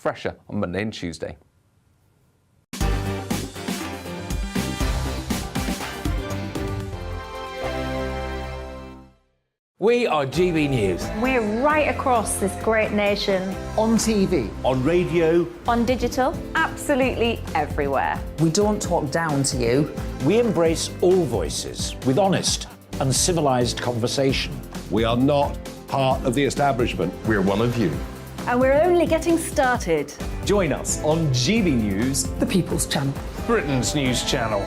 fresher on Monday and Tuesday. We are GB News. We're right across this great nation. On TV. On radio. On digital. Absolutely everywhere. We don't talk down to you. We embrace all voices with honest and civilised conversation. We are not part of the establishment. We're one of you. And we're only getting started. Join us on GB News, The People's Channel. Britain's news channel.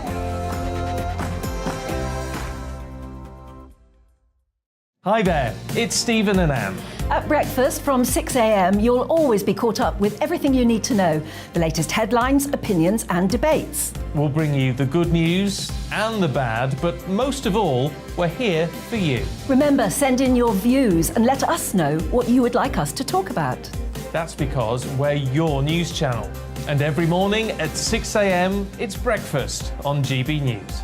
Hi there, it's Stephen and Anne. At breakfast from 6 a.m, you'll always be caught up with everything you need to know, the latest headlines, opinions and debates. We'll bring you the good news and the bad, but most of all, we're here for you. Remember, send in your views and let us know what you would like us to talk about. That's because we're your news channel. And every morning at 6 a.m, it's breakfast on GB News.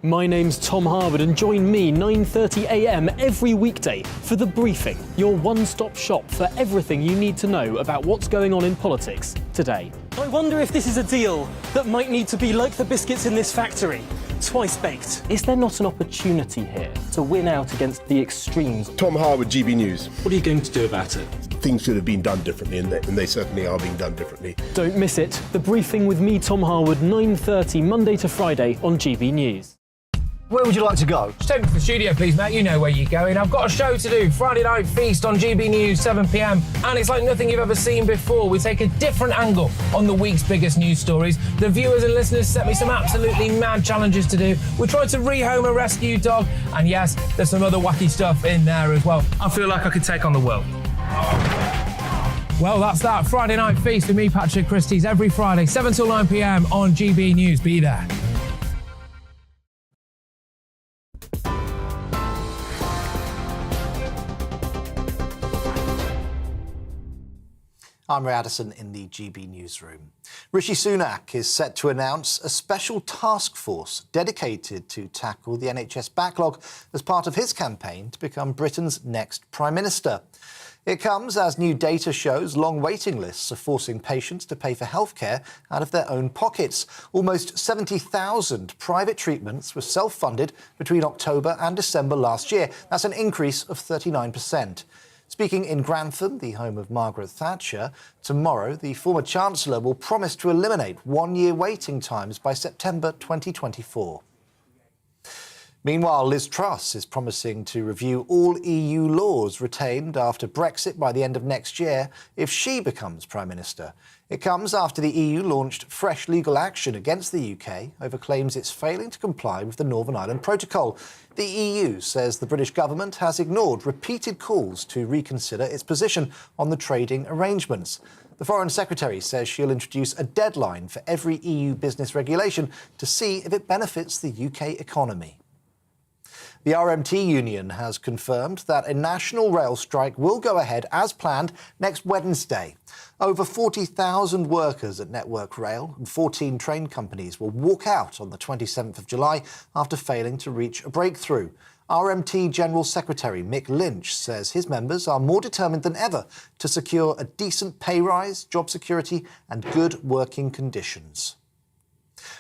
My name's Tom Harwood and join me 9:30 a.m. every weekday for The Briefing, your one-stop shop for everything you need to know about what's going on in politics today. I wonder if this is a deal that might need to be like the biscuits in this factory, twice baked. Is there not an opportunity here to win out against the extremes? Tom Harwood, GB News. What are you going to do about it? Things should have been done differently, and they certainly are being done differently. Don't miss it. The Briefing with me, Tom Harwood, 9:30 Monday to Friday on GB News. Where would you like to go? Just take me to the studio, please, Matt. You know where you're going. I've got a show to do. Friday Night Feast on GB News, 7 p.m. And it's like nothing you've ever seen before. We take a different angle on the week's biggest news stories. The viewers and listeners set me some absolutely mad challenges to do. We tried to rehome a rescue dog. And yes, there's some other wacky stuff in there as well. I feel like I could take on the world. Well, that's that. Friday Night Feast with me, Patrick Christie's, every Friday, 7 till 9 p.m. on GB News. Be there. I'm Ray Addison in the GB newsroom. Rishi Sunak is set to announce a special task force dedicated to tackle the NHS backlog as part of his campaign to become Britain's next Prime Minister. It comes as new data shows long waiting lists are forcing patients to pay for healthcare out of their own pockets. Almost 70,000 private treatments were self-funded between October and December last year. That's an increase of 39%. Speaking in Grantham, the home of Margaret Thatcher, tomorrow the former Chancellor will promise to eliminate one-year waiting times by September 2024. Meanwhile, Liz Truss is promising to review all EU laws retained after Brexit by the end of next year if she becomes Prime Minister. It comes after the EU launched fresh legal action against the UK over claims it's failing to comply with the Northern Ireland Protocol. The EU says the British government has ignored repeated calls to reconsider its position on the trading arrangements. The Foreign Secretary says she'll introduce a deadline for every EU business regulation to see if it benefits the UK economy. The RMT union has confirmed that a national rail strike will go ahead as planned next Wednesday. Over 40,000 workers at Network Rail and 14 train companies will walk out on the 27th of July after failing to reach a breakthrough. RMT General Secretary Mick Lynch says his members are more determined than ever to secure a decent pay rise, job security and good working conditions.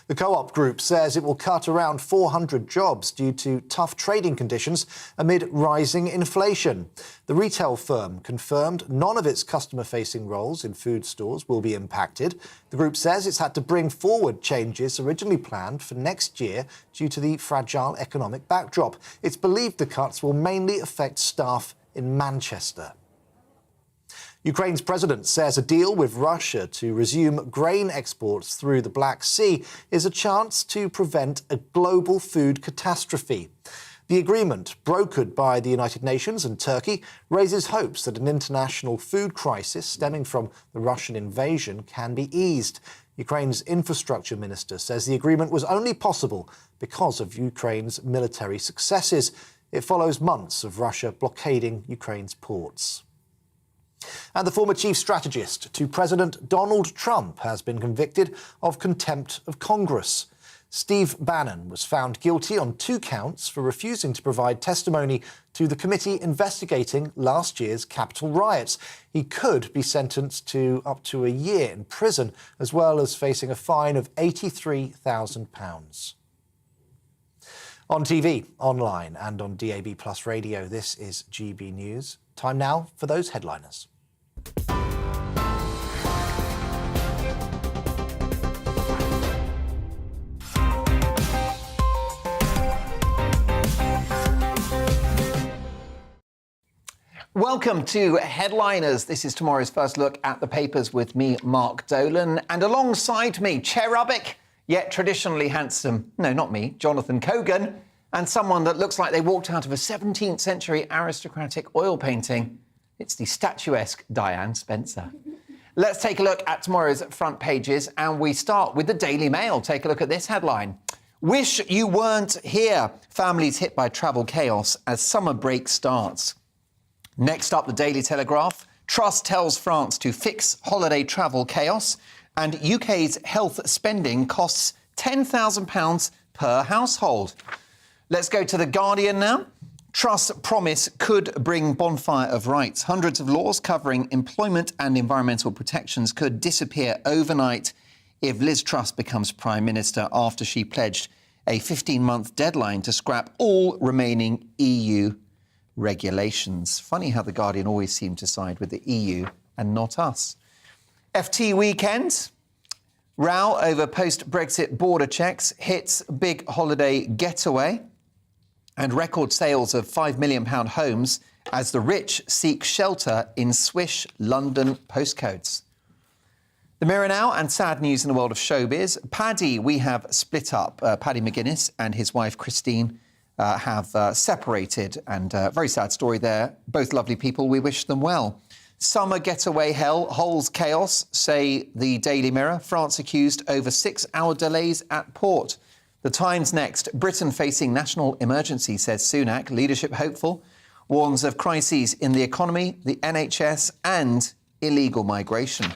The Co-op Group says it will cut around 400 jobs due to tough trading conditions amid rising inflation. The retail firm confirmed none of its customer-facing roles in food stores will be impacted. The group says it's had to bring forward changes originally planned for next year due to the fragile economic backdrop. It's believed the cuts will mainly affect staff in Manchester. Ukraine's president says a deal with Russia to resume grain exports through the Black Sea is a chance to prevent a global food catastrophe. The agreement, brokered by the United Nations and Turkey, raises hopes that an international food crisis stemming from the Russian invasion can be eased. Ukraine's infrastructure minister says the agreement was only possible because of Ukraine's military successes. It follows months of Russia blockading Ukraine's ports. And the former chief strategist to President Donald Trump has been convicted of contempt of Congress. Steve Bannon was found guilty on 2 counts for refusing to provide testimony to the committee investigating last year's Capitol riots. He could be sentenced to up to a year in prison, as well as facing a fine of £83,000. On TV, online and on DAB Plus radio, this is GB News. Time now for those headliners. Welcome to Headliners. This is tomorrow's first look at the papers with me, Mark Dolan, and alongside me, cherubic, yet traditionally handsome, no, not me, Jonathan Cogan, and someone that looks like they walked out of a 17th century aristocratic oil painting. It's the statuesque Diane Spencer. Let's take a look at tomorrow's front pages, and we start with the Daily Mail. Take a look at this headline. Wish you weren't here. Families hit by travel chaos as summer break starts. Next up, the Daily Telegraph. Truss tells France to fix holiday travel chaos, and UK's health spending costs £10,000 per household. Let's go to The Guardian now. Truss promise could bring bonfire of rights. Hundreds of laws covering employment and environmental protections could disappear overnight if Liz Truss becomes Prime Minister after she pledged a 15-month deadline to scrap all remaining EU regulations. Funny how The Guardian always seem to side with the EU and not us. FT weekend. Row over post-Brexit border checks hits big holiday getaway, and record sales of £5 million homes as the rich seek shelter in swish London postcodes. The Mirror now, and sad news in the world of showbiz. Paddy, we have split up. Paddy McGuinness and his wife Christine have separated, and very sad story there. Both lovely people, we wish them well. Summer getaway hell, Holes chaos, say the Daily Mirror. France accused over 6-hour delays at port. The Times next. Britain facing national emergency, says Sunak. Leadership hopeful. Warns of crises in the economy, the NHS and illegal migration.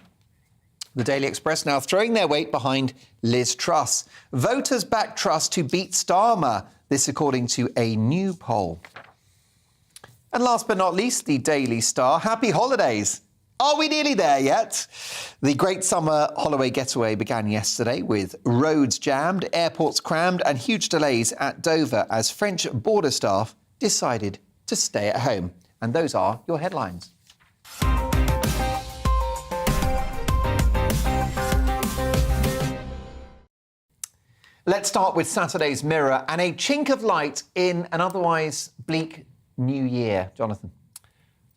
The Daily Express now throwing their weight behind Liz Truss. Voters back Truss to beat Starmer. This according to a new poll. And last but not least, the Daily Star. Happy holidays. Are we nearly there yet? The great summer holiday getaway began yesterday with roads jammed, airports crammed and huge delays at Dover as French border staff decided to stay at home. And those are your headlines. Let's start with Saturday's Mirror and a chink of light in an otherwise bleak new year. Jonathan.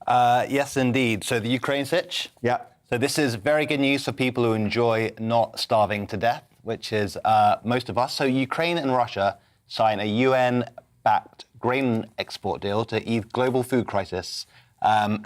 Yes, indeed. So the Ukraine sitch. Yeah. So this is very good news for people who enjoy not starving to death, which is most of us. So Ukraine and Russia sign a UN-backed grain export deal to ease global food crisis, so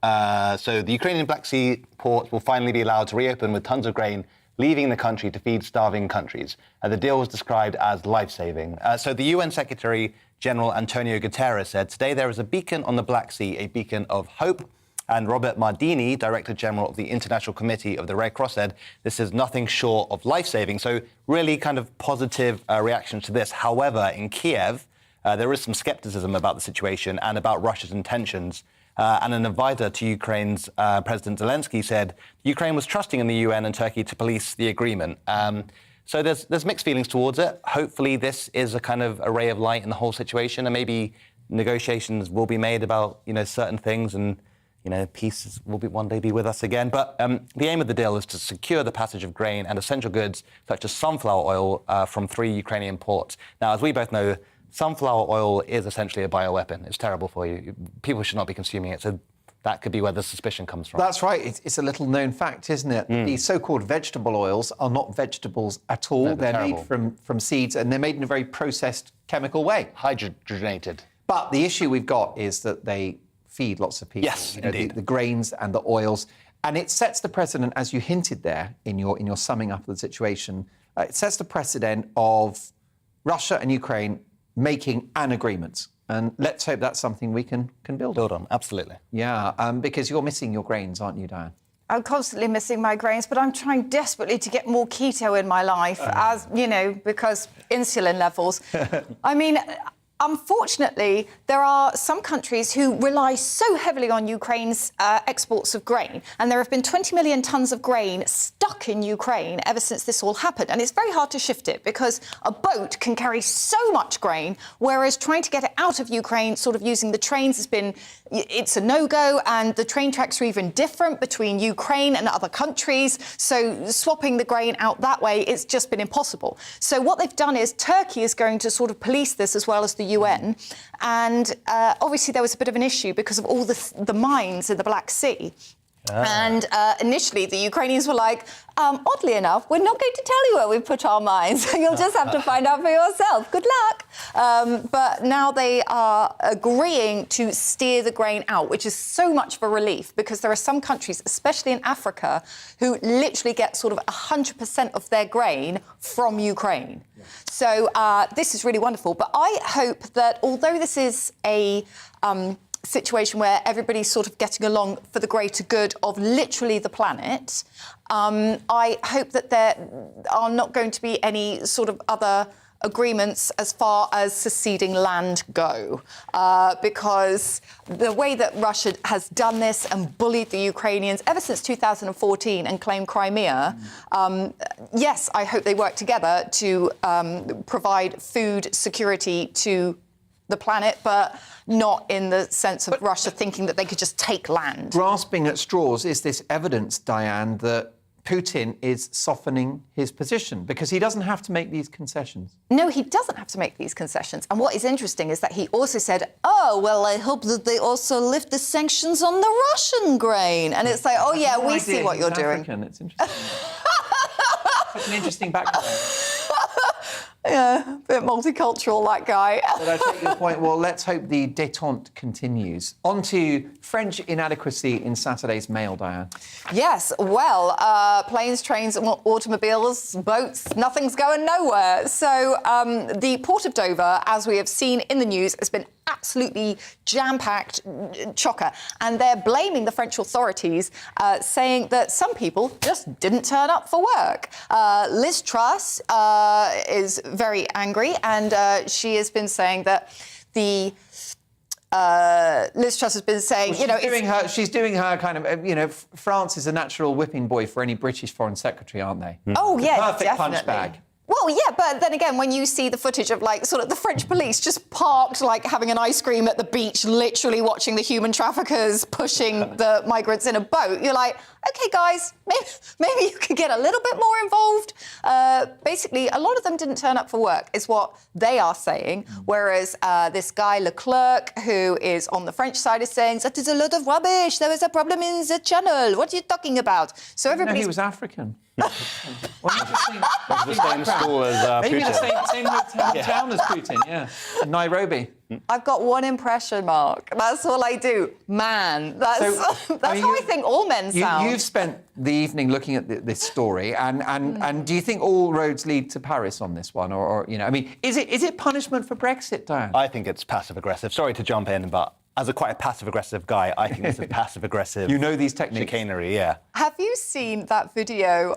the Ukrainian Black Sea ports will finally be allowed to reopen with tons of grain leaving the country to feed starving countries. The deal was described as life-saving. So the UN Secretary General Antonio Guterres said, today there is a beacon on the Black Sea, a beacon of hope. And Robert Mardini, Director General of the International Committee of the Red Cross, said this is nothing short of life-saving. So really kind of positive reaction to this. However, in Kiev, there is some skepticism about the situation and about Russia's intentions. And an advisor to Ukraine's President Zelensky said Ukraine was trusting in the UN and Turkey to police the agreement. So there's mixed feelings towards it. Hopefully this is a kind of a ray of light in the whole situation, and maybe negotiations will be made about, certain things, and, peace will one day be with us again. But the aim of the deal is to secure the passage of grain and essential goods such as sunflower oil from 3 Ukrainian ports. Now, as we both know, sunflower oil is essentially a bioweapon. It's terrible for you. People should not be consuming it. So that could be where the suspicion comes from. That's right. It's a little known fact, isn't it? The so-called vegetable oils are not vegetables at all. No, they're terrible. made from seeds, and they're made in a very processed chemical way. Hydrogenated. But the issue we've got is that they feed lots of people. Yes, indeed. The grains and the oils. And it sets the precedent, as you hinted there in your summing up of the situation, it sets the precedent of Russia and Ukraine making an agreement. And let's hope that's something we can build on. Absolutely. Yeah, because you're missing your grains, aren't you, Diane? I'm constantly missing my grains, but I'm trying desperately to get more keto in my life, as you know, because insulin levels. I mean, unfortunately, there are some countries who rely so heavily on Ukraine's exports of grain, and there have been 20 million tonnes of grain stuck in Ukraine ever since this all happened. And it's very hard to shift it because a boat can carry so much grain, whereas trying to get it out of Ukraine, sort of using the trains, it's a no-go, and the train tracks are even different between Ukraine and other countries. So swapping the grain out that way, it's just been impossible. So what they've done is Turkey is going to sort of police this as well as the UN. And obviously there was a bit of an issue because of all the mines in the Black Sea. And initially the Ukrainians were like, oddly enough, we're not going to tell you where we put our mines. You'll just have to find out for yourself. Good luck. But now they are agreeing to steer the grain out, which is so much of a relief because there are some countries, especially in Africa, who literally get sort of 100% of their grain from Ukraine. Yeah. So this is really wonderful. But I hope that although this is a situation where everybody's sort of getting along for the greater good of literally the planet, I hope that there are not going to be any sort of other agreements as far as seceding land go, because the way that Russia has done this and bullied the Ukrainians ever since 2014 and claimed Crimea, yes, I hope they work together to provide food security to the planet, but not in the sense of Russia thinking that they could just take land. Grasping at straws is this evidence, Diane, that Putin is softening his position because he doesn't have to make these concessions. No, he doesn't have to make these concessions. And what is interesting is that he also said, oh, well, I hope that they also lift the sanctions on the Russian grain. And it's like, oh, yeah, we see what you're doing. African. It's interesting. Such an interesting background. Yeah, a bit multicultural, that guy. But I take your point. Well, let's hope the détente continues. On to French inadequacy in Saturday's Mail, Diane. Yes, well, planes, trains, automobiles, boats, nothing's going nowhere. So the Port of Dover, as we have seen in the news, has been absolutely jam-packed, chocker. And they're blaming the French authorities, saying that some people just didn't turn up for work. Liz Truss is very angry, and she has been saying that the Liz Truss has been saying, well, she's doing her kind of, France is a natural whipping boy for any British foreign secretary, aren't they? Oh, yeah, perfect definitely. punch bag. Well, yeah, but then again, when you see the footage of, sort of the French police just parked, having an ice cream at the beach, literally watching the human traffickers pushing the migrants in a boat, you're like, OK, guys, maybe you could get a little bit more involved. Basically, a lot of them didn't turn up for work, is what they are saying, whereas this guy Leclerc, who is on the French side, is saying, that is a lot of rubbish, there is a problem in the channel, what are you talking about? So everybody. No, he was African. The same school as Maybe Putin. the same hometown as Putin, yeah. Nairobi. I've got one impression, Mark. That's all I do. Man. That's how I think all men sound. You've spent the evening looking at this story, and do you think all roads lead to Paris on this one? Or is it punishment for Brexit, Diane? I think it's passive-aggressive. Sorry to jump in, but as quite a passive-aggressive guy, I think this is passive-aggressive. You know these techniques. Chicanery, yeah. Have you seen that video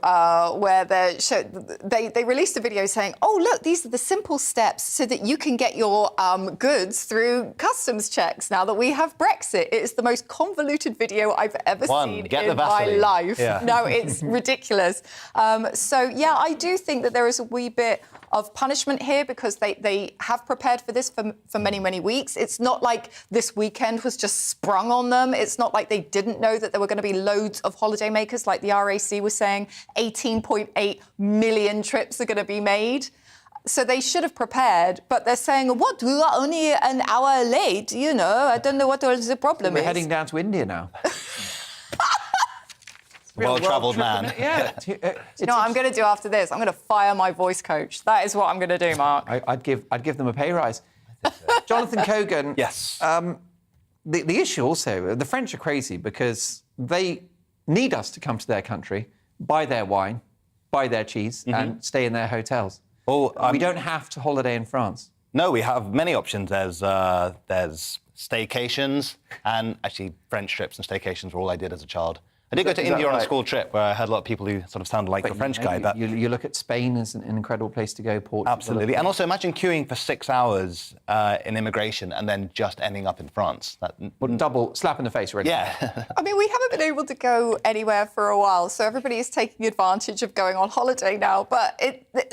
where they released a video saying, oh, look, these are the simple steps so that you can get your goods through customs checks now that we have Brexit? It is the most convoluted video I've ever seen in my life. Yeah. No, it's ridiculous. So, yeah, I do think that there is a wee bit of punishment here because they have prepared for this for many, many weeks. It's not like this weekend was just sprung on them. It's not like they didn't know that there were going to be loads of holidaymakers, like the RAC was saying. 18.8 million trips are going to be made. So they should have prepared, but they're saying, what, we are only an hour late, I don't know what the problem is. We're heading down to India now. Well-travelled man. Yeah. You know what I'm going to do after this? I'm going to fire my voice coach. That is what I'm going to do, Mark. I'd give them a pay rise. Jonathan Cogan. Yes. The issue also, the French are crazy because they need us to come to their country, buy their wine, buy their cheese, and stay in their hotels. Well, we don't have to holiday in France. No, we have many options. There's staycations, and actually French trips and staycations were all I did as a child. I did go to Is that India on a right? school trip where I had a lot of people who sort of sounded like the French guy. But you look at Spain as an incredible place to go. Portugal. absolutely. And also imagine queuing for 6 hours in immigration and then just ending up in France. Double slap in the face, really. Yeah. I mean, we haven't been able to go anywhere for a while, so everybody is taking advantage of going on holiday now. But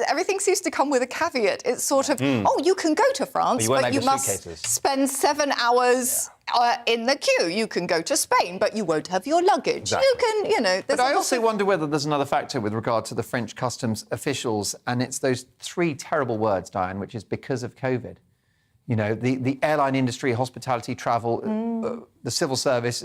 everything seems to come with a caveat. It's sort of, oh, you can go to France, but you must spend 7 hours in the queue. You can go to Spain, but you won't have your luggage. Exactly. You can, you know... But I also wonder whether there's another factor with regard to the French customs officials, and it's those 3 terrible words, Diane, which is because of COVID. You know, the airline industry, hospitality, travel, the civil service,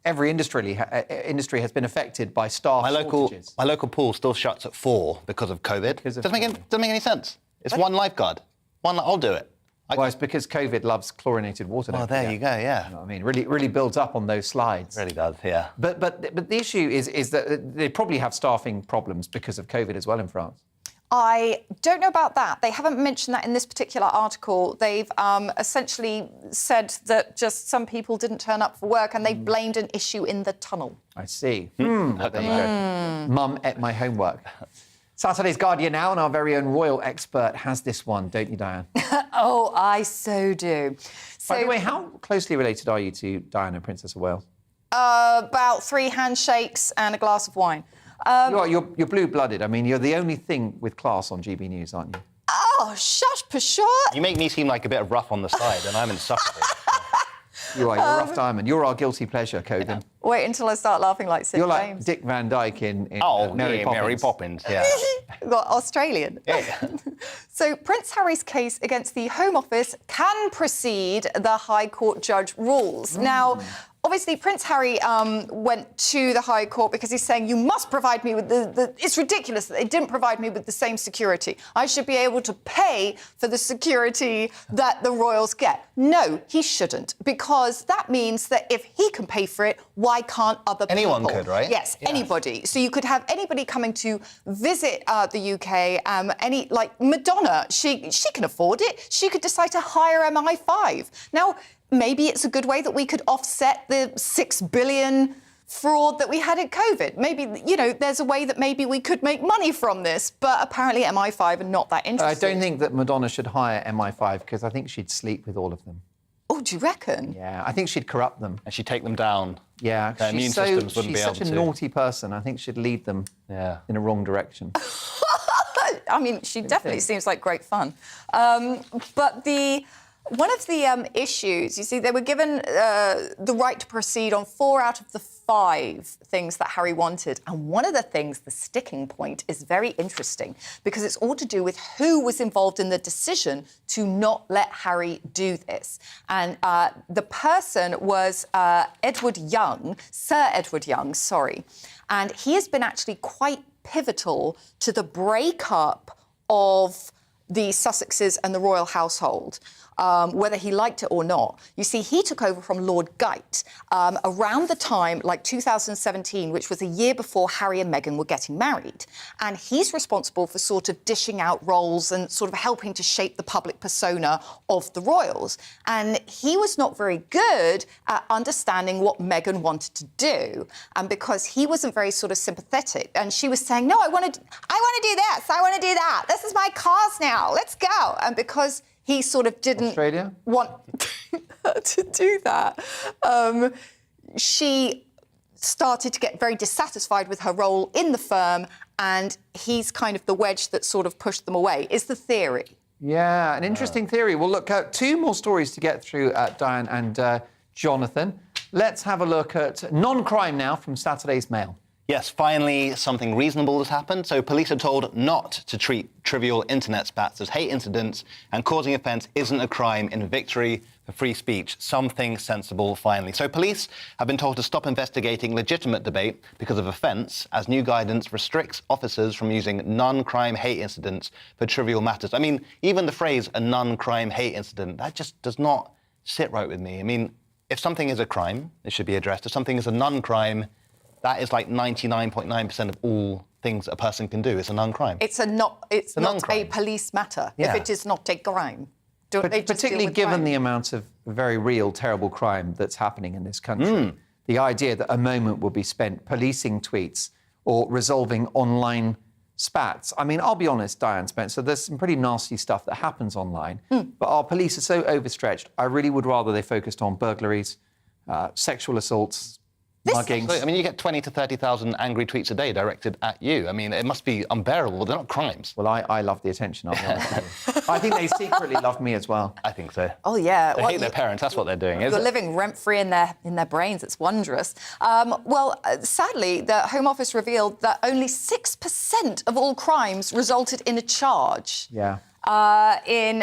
every industry has been affected by staff shortages. My local pool still shuts at 4 because of COVID. Doesn't make any sense. It's one lifeguard. I'll do it. Well, it's because COVID loves chlorinated water. Oh, there you go, yeah. You know what I mean, really builds up on those slides. Really does, yeah. But the issue is that they probably have staffing problems because of COVID as well in France. I don't know about that. They haven't mentioned that in this particular article. They've essentially said that just some people didn't turn up for work and they blamed an issue in the tunnel. I see. There you go. Mum ate my homework. Saturday's Guardian now, and our very own royal expert has this one, don't you, Diane? Oh, I so do. By the way, how closely related are you to Diana, Princess of Wales? About 3 handshakes and a glass of wine. You're blue-blooded. I mean, you're the only thing with class on GB News, aren't you? Oh, shush, pshaw. You make me seem like a bit of rough on the side, and I'm insufferable. You are. You're a rough diamond. You're our guilty pleasure, Cogan. Wait until I start laughing like Sid You're James. like Dick Van Dyke in Mary Poppins, yeah. Got Australian. Yeah. So Prince Harry's case against the Home Office can proceed, the High Court judge rules. Now, obviously, Prince Harry went to the High Court because he's saying, you must provide me with it's ridiculous that they didn't provide me with the same security. I should be able to pay for the security that the royals get. No, he shouldn't, because that means that if he can pay for it, why can't other people? Anyone could, right? Yes, anybody. So you could have anybody coming to visit the UK, like Madonna, she can afford it. She could decide to hire MI5. Now, maybe it's a good way that we could offset the 6 billion fraud that we had in COVID. Maybe, you know, there's a way that maybe we could make money from this, but apparently MI5 are not that interested. I don't think that Madonna should hire MI5 because I think she'd sleep with all of them. Oh, do you reckon? Yeah, I think she'd corrupt them. And she'd take them down. Yeah, Their immune systems wouldn't be able to. She's such a naughty person. I think she'd lead them in a wrong direction. I mean, she definitely seems like great fun. But one of the issues, you see, they were given the right to proceed on 4 out of the 5 things that Harry wanted. And one of the things, the sticking point, is very interesting because it's all to do with who was involved in the decision to not let Harry do this. And the person was Sir Edward Young, sorry. And he has been actually quite pivotal to the breakup of the Sussexes and the royal household, whether he liked it or not. You see, he took over from Lord Geit around the time, like 2017, which was a year before Harry and Meghan were getting married. And he's responsible for sort of dishing out roles and sort of helping to shape the public persona of the royals. And he was not very good at understanding what Meghan wanted to do. And because he wasn't very sort of sympathetic, and she was saying, no, I want to do this, I want to do that. This is my cause now, let's go. And because he sort of didn't want her to do that, she started to get very dissatisfied with her role in the firm, and he's kind of the wedge that sort of pushed them away, is the theory. Yeah, an interesting theory. Well, look, 2 more stories to get through, Diane and Jonathan. Let's have a look at non-crime now from Saturday's Mail. Yes, finally, something reasonable has happened. So police are told not to treat trivial internet spats as hate incidents, and causing offence isn't a crime in victory for free speech. Something sensible, finally. So police have been told to stop investigating legitimate debate because of offence, as new guidance restricts officers from using non-crime hate incidents for trivial matters. I mean, even the phrase a non-crime hate incident, that just does not sit right with me. I mean, if something is a crime, it should be addressed. If something is a non-crime, that is like 99.9% of all things a person can do. It's a non-crime. It's not a police matter if it is not a crime. Particularly given the amount of very real, terrible crime that's happening in this country. the idea that a moment will be spent policing tweets or resolving online spats. I mean, I'll be honest, Diane Spencer, there's some pretty nasty stuff that happens online, but our police are so overstretched. I really would rather they focused on burglaries, sexual assaults, muggings. I mean, you get 20 to 30,000 angry tweets a day directed at you. I mean, it must be unbearable. They're not crimes. Well, I love the attention, I'll be honest with you. I think they secretly love me as well. I think so. Oh, yeah. They hate their parents. That's what they're doing, isn't You're it? living rent-free in their brains. It's wondrous. Sadly, the Home Office revealed that only 6% of all crimes resulted in a charge. Yeah. In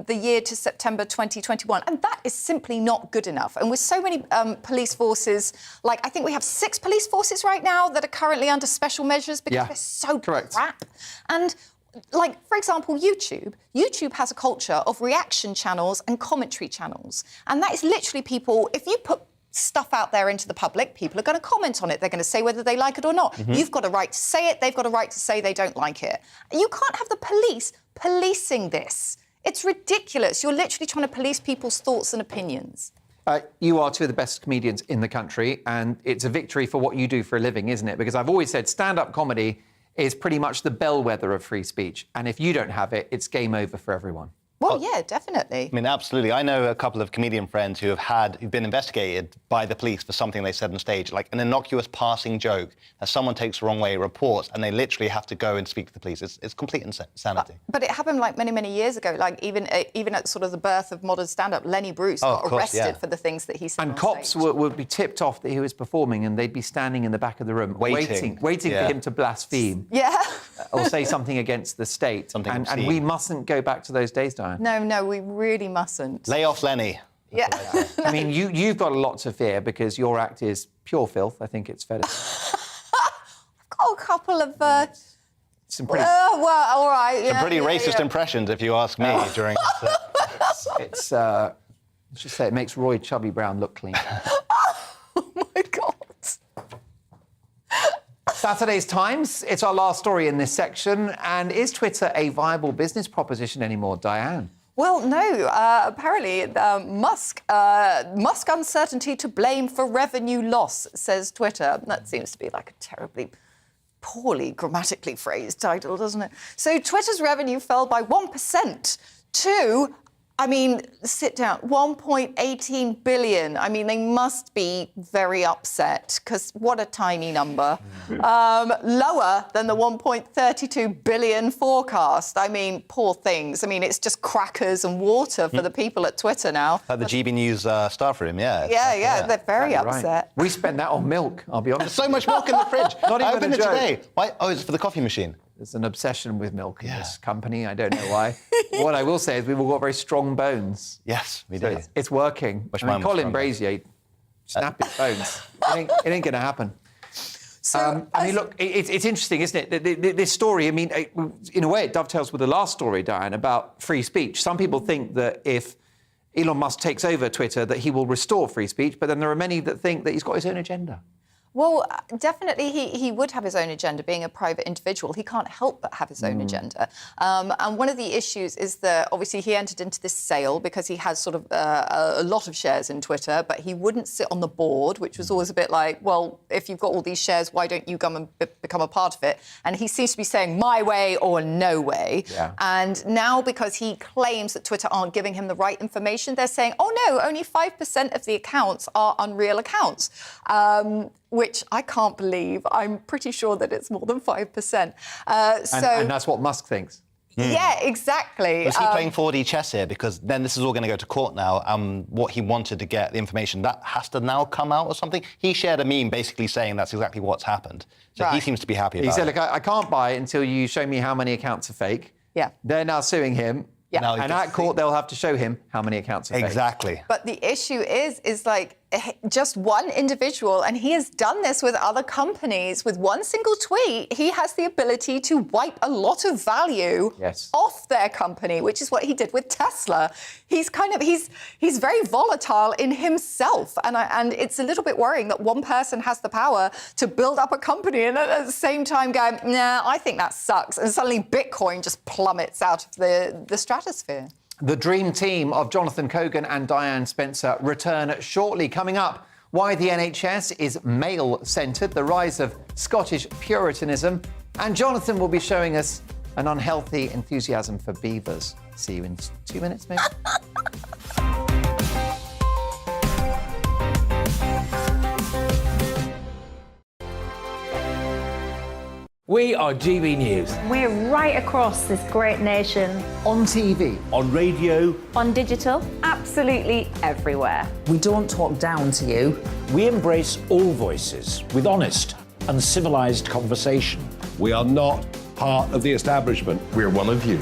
the year to September 2021. And that is simply not good enough. And with so many police forces, like I think we have 6 police forces right now that are currently under special measures because they're so crap. And like, for example, YouTube has a culture of reaction channels and commentary channels. And that is literally people, if you put stuff out there into the public, people are going to comment on it. They're going to say whether they like it or not. You've got a right to say it. They've got a right to say they don't like it. You can't have the police policing this. It's ridiculous. You're literally trying to police people's thoughts and opinions. You are two of the best comedians in the country, and it's a victory for what you do for a living, isn't it? Because I've always said stand-up comedy is pretty much the bellwether of free speech. And if you don't have it, it's game over for everyone. Well, yeah, definitely. I mean, absolutely. I know a couple of comedian friends who've been investigated by the police for something they said on stage, like an innocuous passing joke that someone takes the wrong way, reports, and they literally have to go and speak to the police. It's complete insanity. But it happened like many, many years ago. Like even at sort of the birth of modern stand-up, Lenny Bruce got arrested for the things that he said. And on cops stage. would be tipped off that he was performing, and they'd be standing in the back of the room waiting for him to blaspheme. Yeah. Or say something against the state. And we mustn't go back to those days, Diane. No, we really mustn't. Lay off Lenny. Yeah. I mean, you've got a lot to fear because your act is pure filth. I think it's fair to say. I've got a couple of... some pretty... well, all right. Some pretty racist impressions, if you ask me, during this. It's... let's just say it makes Roy Chubby Brown look clean. Oh, my God. Saturday's Times. It's our last story in this section. And is Twitter a viable business proposition anymore, Diane? Well, no. Apparently, Musk uncertainty to blame for revenue loss, says Twitter. That seems to be like a terribly poorly grammatically phrased title, doesn't it? So Twitter's revenue fell by 1% to... I mean, sit down, 1.18 billion. I mean, they must be very upset because what a tiny number. Lower than the 1.32 billion forecast. I mean, poor things. I mean, it's just crackers and water for the people at Twitter now. At the GBNews staff room, yeah. Yeah, they're very upset. Right. We spent that on milk, I'll be honest. There's so much milk in the fridge. Not even opened a it joke. today. Why? Oh, it's for the coffee machine. There's an obsession with milk in this company. I don't know why. What I will say is we've all got very strong bones. Yes, we do. It's working. Wish I mean, mine was Colin stronger. Brazier, snap his bones. It ain't going to happen. So, I mean, look, it's interesting, isn't it? This story, I mean, in a way, it dovetails with the last story, Diane, about free speech. Some people think that if Elon Musk takes over Twitter, that he will restore free speech, but then there are many that think that he's got his own agenda. Well, definitely he would have his own agenda. Being a private individual, he can't help but have his own agenda. And one of the issues is that obviously he entered into this sale because he has sort of a lot of shares in Twitter, but he wouldn't sit on the board, which was always a bit like, well, if you've got all these shares, why don't you come and become a part of it? And he seems to be saying my way or no way. Yeah. And now because he claims that Twitter aren't giving him the right information, they're saying, oh, no, only 5% of the accounts are unreal accounts. Which I can't believe. I'm pretty sure that it's more than 5%. And that's what Musk thinks. Yeah, exactly. Was he playing 4D chess here? Because then this is all going to go to court now. What he wanted to get, the information, that has to now come out or something. He shared a meme basically saying that's exactly what's happened. So he seems to be happy about it. He said, look, I can't buy it until you show me how many accounts are fake. Yeah. They're now suing him. Yeah. Now he And gets at court, they'll have to show him how many accounts are fake. Exactly. But the issue is like just one individual, and he has done this with other companies. With one single tweet, he has the ability to wipe a lot of value off their company, which is what he did with Tesla. He's very volatile in himself, and it's a little bit worrying that one person has the power to build up a company and at the same time go, nah, I think that sucks, and suddenly Bitcoin just plummets out of the stratosphere. The dream team of Jonathan Cogan and Diane Spencer return shortly. Coming up, why the NHS is male-centred, the rise of Scottish Puritanism, and Jonathan will be showing us an unhealthy enthusiasm for beavers. See you in 2 minutes, maybe. We are GB News. We're right across this great nation. On TV. On radio. On digital. Absolutely everywhere. We don't talk down to you. We embrace all voices with honest and civilised conversation. We are not part of the establishment. We're one of you.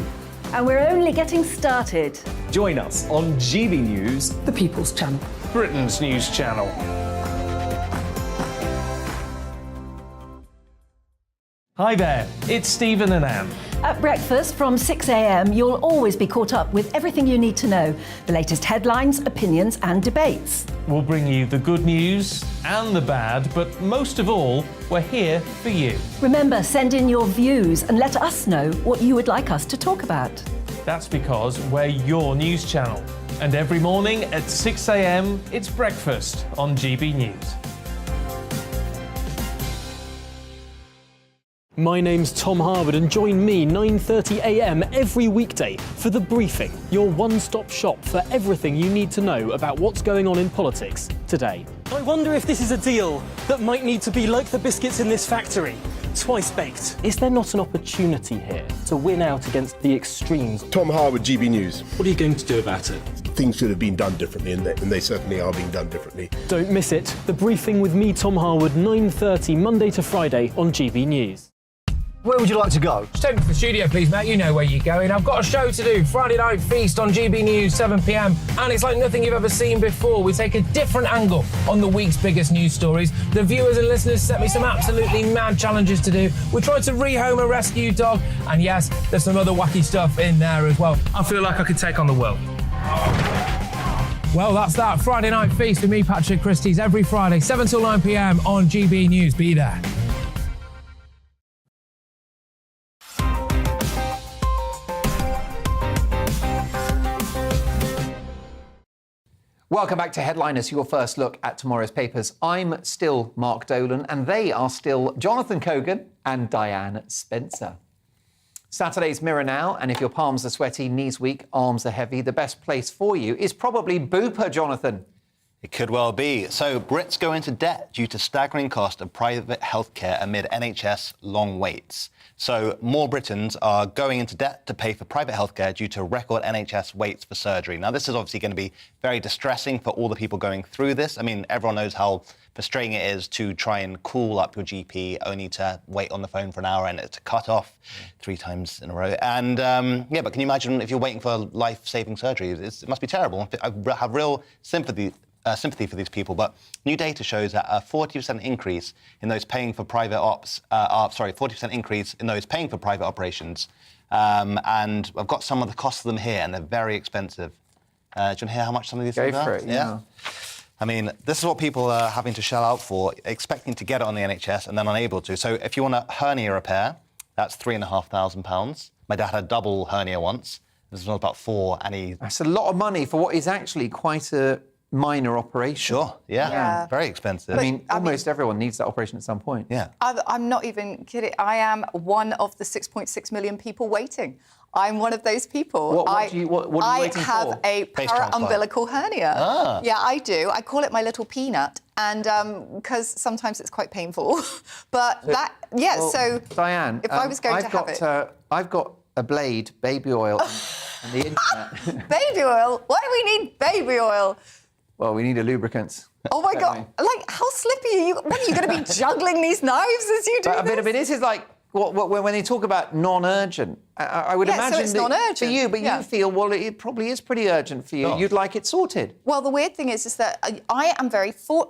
And we're only getting started. Join us on GB News, The People's Channel. Britain's news channel. Hi there, it's Stephen and Anne. At breakfast from 6 a.m, you'll always be caught up with everything you need to know, the latest headlines, opinions and debates. We'll bring you the good news and the bad, but most of all, we're here for you. Remember, send in your views and let us know what you would like us to talk about. That's because we're your news channel. And every morning at 6 a.m, it's breakfast on GB News. My name's Tom Harwood and join me 9:30 a.m. every weekday for The Briefing, your one-stop shop for everything you need to know about what's going on in politics today. I wonder if this is a deal that might need to be like the biscuits in this factory, twice baked. Is there not an opportunity here to win out against the extremes? Tom Harwood, GB News. What are you going to do about it? Things should have been done differently, and they certainly are being done differently. Don't miss it. The Briefing with me, Tom Harwood, 9:30 Monday to Friday on GB News. Where would you like to go? Just take me to the studio, please, mate. You know where you're going. I've got a show to do. Friday Night Feast on GB News, 7 p.m. And it's like nothing you've ever seen before. We take a different angle on the week's biggest news stories. The viewers and listeners set me some absolutely mad challenges to do. We tried to rehome a rescue dog. And yes, there's some other wacky stuff in there as well. I feel like I could take on the world. Well, that's that. Friday Night Feast with me, Patrick Christie's, every Friday, 7 till 9 p.m. on GB News. Be there. Welcome back to Headliners, your first look at tomorrow's papers. I'm still Mark Dolan, and they are still Jonathan Cogan and Diane Spencer. Saturday's Mirror now, and if your palms are sweaty, knees weak, arms are heavy, the best place for you is probably Bupa, Jonathan. It could well be. So Brits go into debt due to staggering cost of private healthcare amid NHS long waits. So more Britons are going into debt to pay for private healthcare due to record NHS waits for surgery. Now, this is obviously going to be very distressing for all the people going through this. I mean, everyone knows how frustrating it is to try and call up your GP only to wait on the phone for an hour and it's cut off 3 times in a row. And yeah, but can you imagine if you're waiting for life-saving surgery? It must be terrible. I have real sympathy for these people, but new data shows that a 40% increase in those paying for private 40% increase in those paying for private operations. And I've got some of the costs of them here, and they're very expensive. Do you want to hear how much some of these things are? Go for it, yeah. I mean, this is what people are having to shell out for, expecting to get it on the NHS and then unable to. So if you want a hernia repair, that's £3,500. My dad had a double hernia once. This was about 4, and That's a lot of money for what is actually quite a minor operation. Sure, yeah. Very expensive. I mean, almost everyone needs that operation at some point. Yeah. I'm not even kidding. I am one of the 6.6 million people waiting. I'm one of those people. What are you waiting I have for? a para-umbilical hernia. Ah. Yeah, I do. I call it my little peanut, and because sometimes it's quite painful. But so Diane, if I was going to have it, I've got a blade, baby oil, and the internet. Baby oil? Why do we need baby oil? Well, we need a lubricant. Oh my God! Like, how slippy are you? What, are you going to be juggling these knives as you do this? But this is like when they talk about non-urgent. I would imagine so it's non-urgent. for you, but you feel it probably is pretty urgent for you. You'd like it sorted. Well, the weird thing is that I am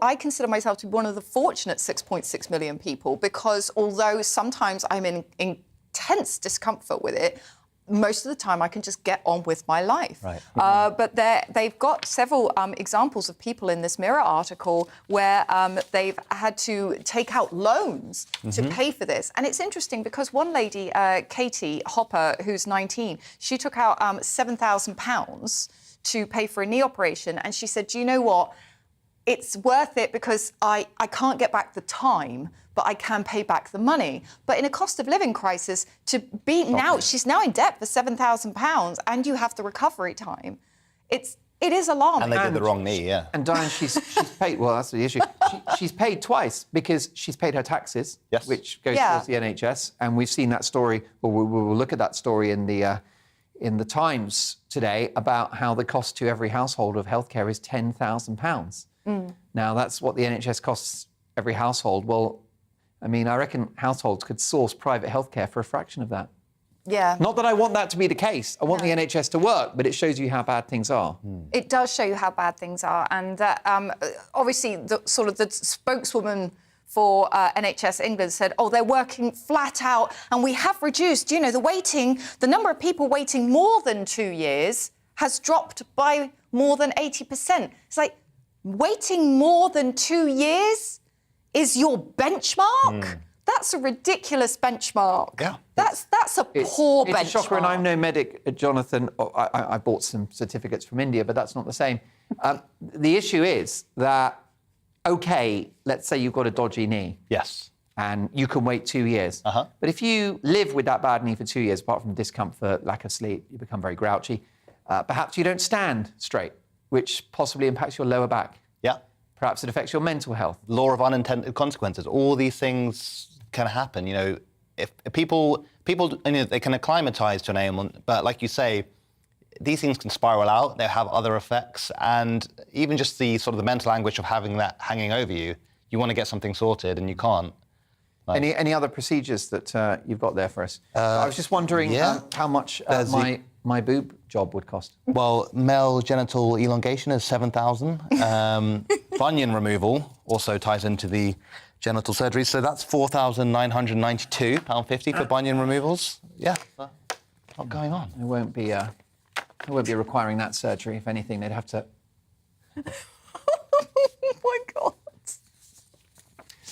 I consider myself to be one of the fortunate 6.6 million people, because although sometimes I'm in intense discomfort with it, most of the time I can just get on with my life. Right. But they've got several examples of people in this Mirror article where they've had to take out loans to pay for this. And it's interesting because one lady, Katie Hopper, who's 19, she took out £7,000 to pay for a knee operation. And she said, do you know what? it's worth it because I can't get back the time, but I can pay back the money. But in a cost of living crisis, she's now in debt for £7,000 and you have the recovery time. It is alarming. And they did the wrong knee, yeah. And Diane, she's paid, well, that's the issue. She's paid twice because she's paid her taxes, which goes towards the NHS. And we've seen that story, or we'll look at that story in the Times today about how the cost to every household of healthcare is £10,000. Now, that's what the NHS costs every household. Well, I mean, I reckon households could source private healthcare for a fraction of that. Yeah. Not that I want that to be the case. I want the NHS to work, but it shows you how bad things are. It does show you how bad things are. And obviously, the spokeswoman for NHS England said, they're working flat out and we have reduced, the number of people waiting more than 2 years has dropped by more than 80%. It's like, waiting more than 2 years is your benchmark? That's a ridiculous benchmark. Yeah. That's a poor benchmark. It's a shocker, and I'm no medic, Jonathan. I bought some certificates from India, but that's not the same. The issue is that, OK, let's say you've got a dodgy knee. Yes. And you can wait 2 years. But if you live with that bad knee for 2 years, apart from discomfort, lack of sleep, you become very grouchy, perhaps you don't stand straight, which possibly impacts your lower back. Yeah. Perhaps it affects your mental health. Law of unintended consequences. All these things can happen. If people, they can acclimatise to an ailment, but like you say, these things can spiral out. They have other effects, and even just the sort of the mental anguish of having that hanging over you. You want to get something sorted, and you can't. Any other procedures that you've got there for us? I was just wondering how much my boob job would cost. Well, male genital elongation is £7,000. Bunion removal also ties into the genital surgery, so that's £4,992.50 for bunion removals. Yeah, what's going on? It won't be requiring that surgery. If anything, they'd have to. Oh my God.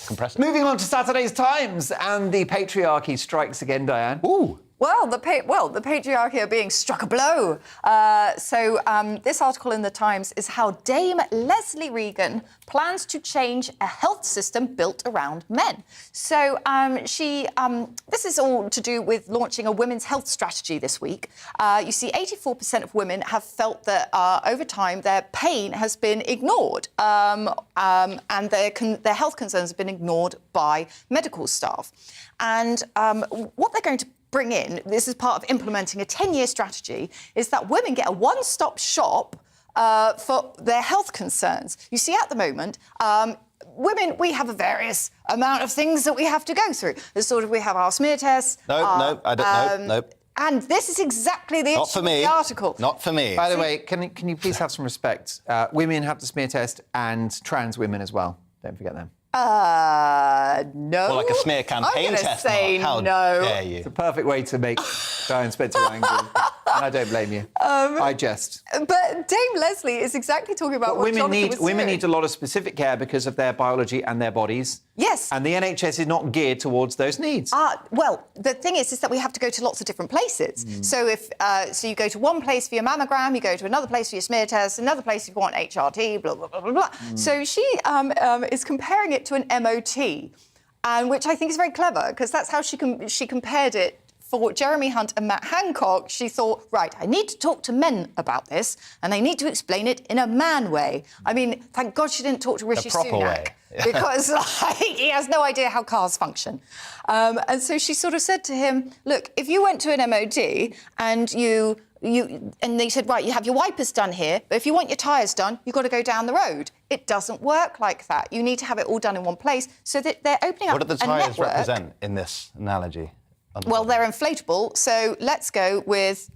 Compress it. Moving on to Saturday's Times, and the patriarchy strikes again, Diane. Ooh. Well, the patriarchy are being struck a blow. This article in the Times is how Dame Leslie Regan plans to change a health system built around men. So this is all to do with launching a women's health strategy this week. You see, 84% of women have felt that over time their pain has been ignored and their health concerns have been ignored by medical staff. And what they're going to bring in, this is part of implementing a 10-year strategy, is that women get a one-stop shop for their health concerns. You see, at the moment, women, we have a various amount of things that we have to go through. We have our smear tests. No, I don't. No. And this is exactly the issue of the article. Not for me. By the way, can you please have some respect? Women have the smear test, and trans women as well. Don't forget them. No. Or like a smear campaign test. Say How no. dare you? It's a perfect way to make Diane Spencer angry, and I don't blame you. I jest. But Dame Leslie is exactly talking about what women Jonathan need a lot of specific care because of their biology and their bodies. Yes. And the NHS is not geared towards those needs. Well, the thing is that we have to go to lots of different places. So if you go to one place for your mammogram, you go to another place for your smear test, another place if you want HRT, blah, blah, blah, blah, blah. So she is comparing it to an MOT, and which I think is very clever, because that's how she compared it. For Jeremy Hunt and Matt Hancock, she thought, right, I need to talk to men about this, and I need to explain it in a man way. I mean, thank God she didn't talk to Rishi Sunak, because he has no idea how cars function. And so she sort of said to him, look, if you went to an MOD and and they said, right, you have your wipers done here, but if you want your tyres done, you've got to go down the road. It doesn't work like that. You need to have it all done in one place, so that they're opening up a network. What do the tyres represent in this analogy? Well, they're inflatable, so let's go with...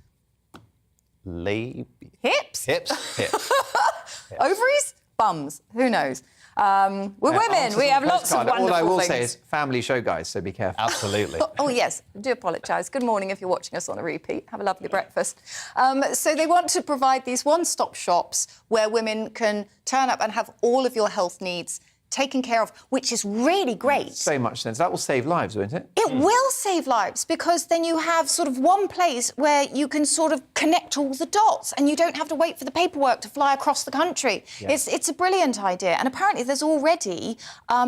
Hips? Hips. Ovaries? Bums? Who knows? We're women. We have lots of wonderful things. All I will say is family show, guys, so be careful. Absolutely. Oh, yes. I do apologise. Good morning if you're watching us on a repeat. Have a lovely breakfast. So they want to provide these one-stop shops where women can turn up and have all of your health needs taken care of, which is really great. So much sense. That will save lives, won't it? It will save lives because then you have sort of one place where you can sort of connect all the dots and you don't have to wait for the paperwork to fly across the country. Yeah. It's a brilliant idea. And apparently there's already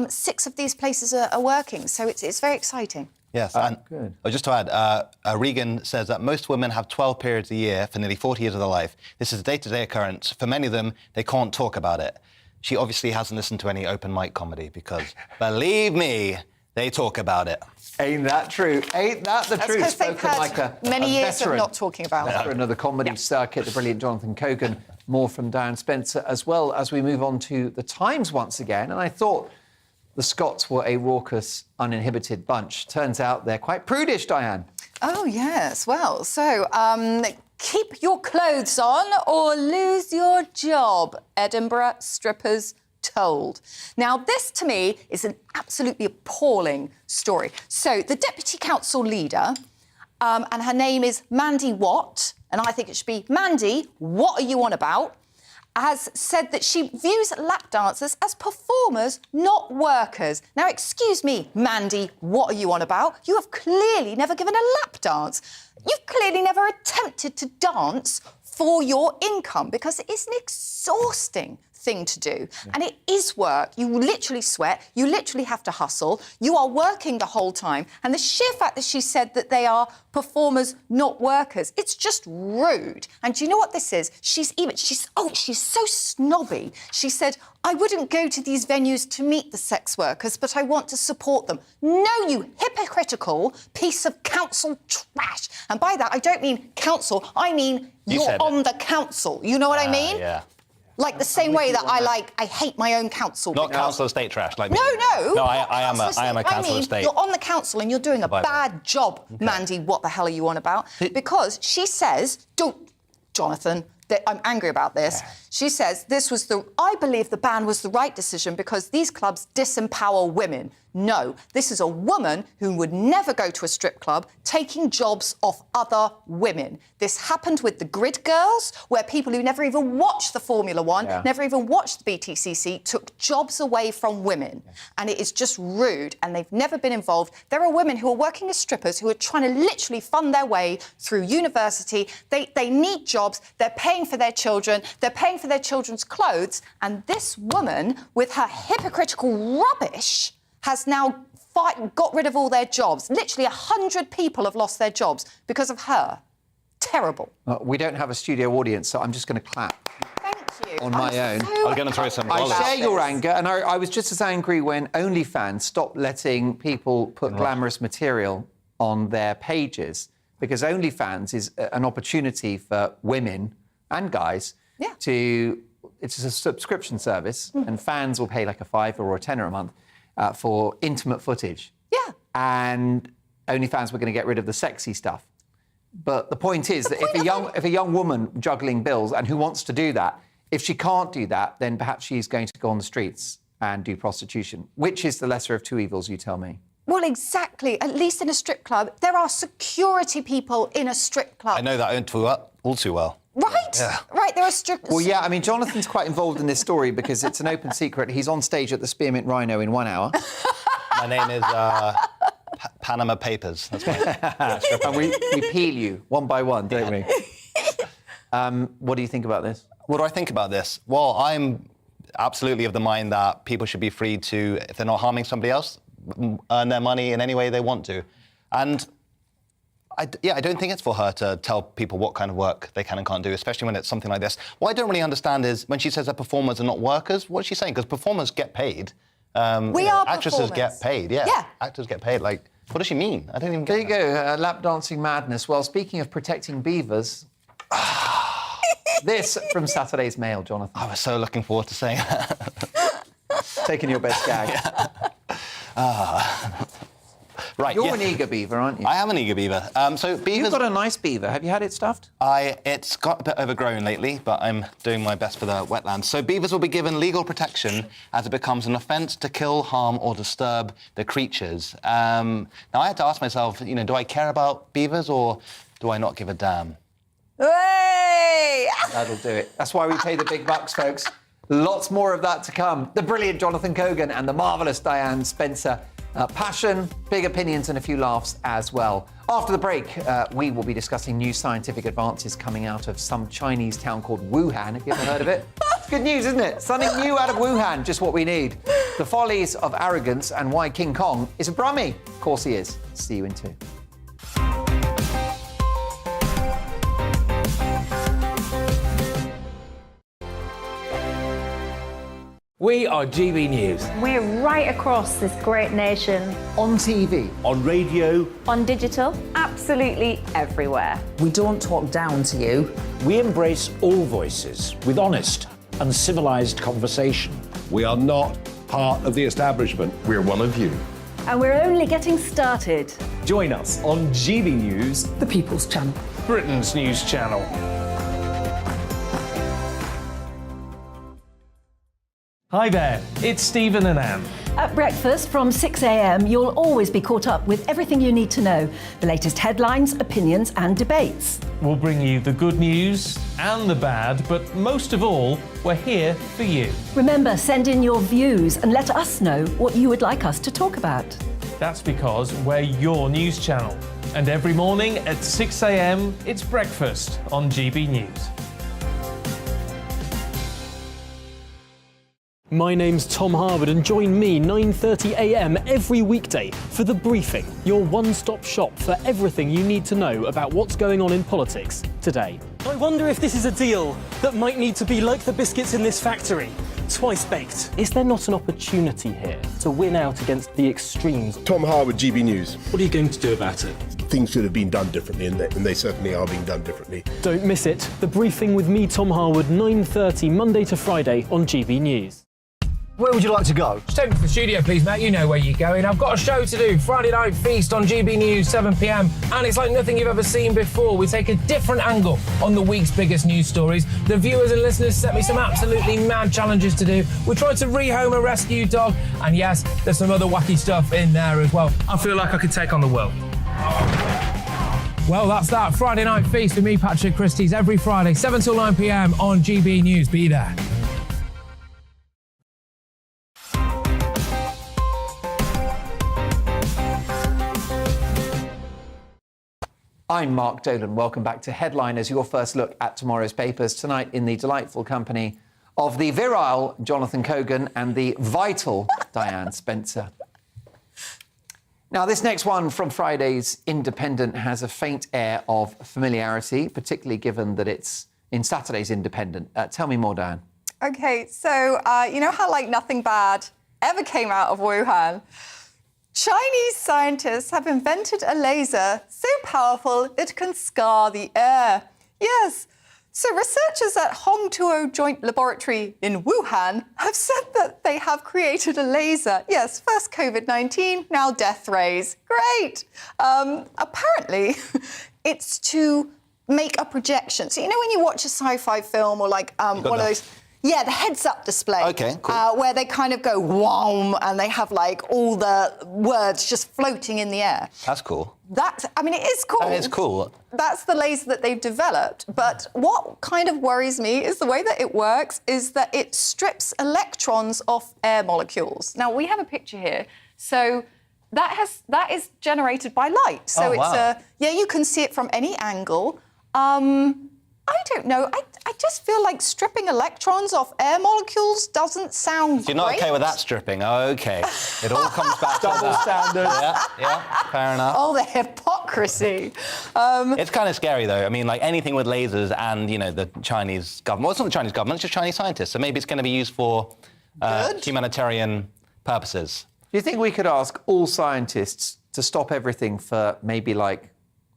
6 of these places are working. So it's very exciting. Yes, and good. Just to add, Regan says that most women have 12 periods a year for nearly 40 years of their life. This is a day-to-day occurrence. For many of them, they can't talk about it. She obviously hasn't listened to any open mic comedy because, believe me, they talk about it. Ain't that true? Ain't that the truth? That's because they've had Like a many years veteran. of not talking about it. For another comedy circuit, the brilliant Jonathan Cogan. More from Diane Spencer, as well as we move on to the Times once again. And I thought the Scots were a raucous, uninhibited bunch. Turns out they're quite prudish, Diane. Oh, yes. Well, so keep your clothes on or lose your job, Edinburgh strippers told. Now, this, to me, is an absolutely appalling story. So, the Deputy Council leader, and her name is Mandy Watt, and I think it should be Mandy, what are you on about? Has said that she views lap dancers as performers, not workers. Now, excuse me, Mandy, what are you on about? You have clearly never given a lap dance. You've clearly never attempted to dance for your income because it is an exhausting thing to do. And it is work. You literally sweat. You literally have to hustle. You are working the whole time. And the sheer fact that she said that they are performers, not workers, it's just rude. And do you know what this is? She's so snobby. She said, I wouldn't go to these venues to meet the sex workers, but I want to support them. No, you hypocritical piece of council trash. And by that, I don't mean council. I mean you're on the council. You know what I mean? Yeah. Like the same way that I hate my own council. Not council estate trash, like me. No. No, I am a council estate. You're on the council and you're doing a bad job, Mandy. What the hell are you on about? Because she says, Jonathan, I'm angry about this. She says I believe the ban was the right decision because these clubs disempower women. No, this is a woman who would never go to a strip club taking jobs off other women. This happened with the Grid Girls, where people who never even watched the Formula One, never even watched the BTCC, took jobs away from women. And it is just rude, and they've never been involved. There are women who are working as strippers who are trying to literally fund their way through university. They need jobs, they're paying for their children, they're paying for their children's clothes, and this woman, with her hypocritical rubbish, has now got rid of all their jobs. Literally 100 people have lost their jobs because of her. Terrible. We don't have a studio audience, so I'm just going to clap. Thank you. On my own. I was going to throw some dollars. I share your anger, and I was just as angry when OnlyFans stopped letting people put glamorous material on their pages, because OnlyFans is an opportunity for women and guys it's a subscription service, and fans will pay like a $5 or a $10 a month for intimate footage. Yeah. And OnlyFans were going to get rid of the sexy stuff. But the point is that if a young woman juggling bills and who wants to do that, if she can't do that, then perhaps she's going to go on the streets and do prostitution. Which is the lesser of two evils, you tell me? Well, exactly. At least in a strip club, there are security people in a strip club. I know that all too well. Right? Yeah. Right, there are strip... Well, yeah, I mean, Jonathan's quite involved in this story because it's an open secret. He's on stage at the Spearmint Rhino in 1 hour. My name is Panama Papers. That's my... And we peel you one by one, don't we? What do you think about this? What do I think about this? Well, I'm absolutely of the mind that people should be free to, if they're not harming somebody else, earn their money in any way they want to. And I don't think it's for her to tell people what kind of work they can and can't do, especially when it's something like this. What I don't really understand is when she says that performers are not workers, what's she saying? Because performers get paid. We are actresses performers. get paid, yeah. Actors get paid. Like, what does she mean? I don't even get There you go, lap dancing madness. Well, speaking of protecting beavers, this from Saturday's Mail, Jonathan. I was so looking forward to saying that. Taking your best gag. Right, You're an eager beaver, aren't you? I am an eager beaver. So beavers... You've got a nice beaver. Have you had it stuffed? It's got a bit overgrown lately, but I'm doing my best for the wetlands. So beavers will be given legal protection as it becomes an offence to kill, harm or disturb the creatures. Now, I had to ask myself, do I care about beavers or do I not give a damn? Hey! That'll do it. That's why we pay the big bucks, folks. Lots more of that to come. The brilliant Jonathan Cogan and the marvellous Diane Spencer. Passion, big opinions and a few laughs as well. After the break, we will be discussing new scientific advances coming out of some Chinese town called Wuhan. Have you ever heard of it? It's good news, isn't it? Something new out of Wuhan, just what we need. The follies of arrogance and why King Kong is a brummie. Of course he is. See you in 2. We are GB News. We're right across this great nation. On TV. On radio. On digital. Absolutely everywhere. We don't talk down to you. We embrace all voices with honest and civilised conversation. We are not part of the establishment. We're one of you. And we're only getting started. Join us on GB News, The People's Channel. Britain's news channel. Hi there, it's Stephen and Anne. At breakfast from 6 a.m, you'll always be caught up with everything you need to know, the latest headlines, opinions and debates. We'll bring you the good news and the bad, but most of all, we're here for you. Remember, send in your views and let us know what you would like us to talk about. That's because we're your news channel. And every morning at 6 a.m, it's breakfast on GB News. My name's Tom Harwood and join me 9:30 a.m. every weekday for The Briefing, your one-stop shop for everything you need to know about what's going on in politics today. I wonder if this is a deal that might need to be like the biscuits in this factory, twice baked. Is there not an opportunity here to win out against the extremes? Tom Harwood, GB News. What are you going to do about it? Things should have been done differently, and they certainly are being done differently. Don't miss it. The Briefing with me, Tom Harwood, 9:30 Monday to Friday on GB News. Where would you like to go? Just take me to the studio, please, mate. You know where you're going. I've got a show to do. Friday Night Feast on GB News, 7 p.m. And it's like nothing you've ever seen before. We take a different angle on the week's biggest news stories. The viewers and listeners set me some absolutely mad challenges to do. We tried to rehome a rescue dog. And yes, there's some other wacky stuff in there as well. I feel like I could take on the world. Well, that's that. Friday Night Feast with me, Patrick Christie's, every Friday, 7 till 9 p.m. on GB News. Be there. I'm Mark Dolan. Welcome back to Headliners, your first look at tomorrow's papers. Tonight in the delightful company of the virile Jonathan Cogan and the vital Diane Spencer. Now, this next one from Friday's Independent has a faint air of familiarity, particularly given that it's in Saturday's Independent. Tell me more, Diane. OK, so you know how, like, nothing bad ever came out of Wuhan? Chinese scientists have invented a laser so powerful it can scar the air. Yes. So researchers at Hongtuo Joint Laboratory in Wuhan have said that they have created a laser. Yes, first COVID-19, now death rays. Great. Apparently, it's to make a projection. So, you know when you watch a sci-fi film or like one of those... Yeah, the heads-up display. OK, cool. Where they kind of go, whom, and they have, like, all the words just floating in the air. That's cool. I mean, it is cool. That is cool. That's the laser that they've developed. But what kind of worries me is the way that it works is that it strips electrons off air molecules. Now, we have a picture here. So that is generated by light. So you can see it from any angle. I don't know. I just feel like stripping electrons off air molecules doesn't sound great. You're not OK with that stripping? OK. It all comes back to double standard. Yeah, fair enough. Oh, the hypocrisy. It's kind of scary, though. I mean, like, anything with lasers and, you know, the Chinese government. Well, it's not the Chinese government, it's just Chinese scientists. So maybe it's going to be used for humanitarian purposes. Do you think we could ask all scientists to stop everything for maybe, like,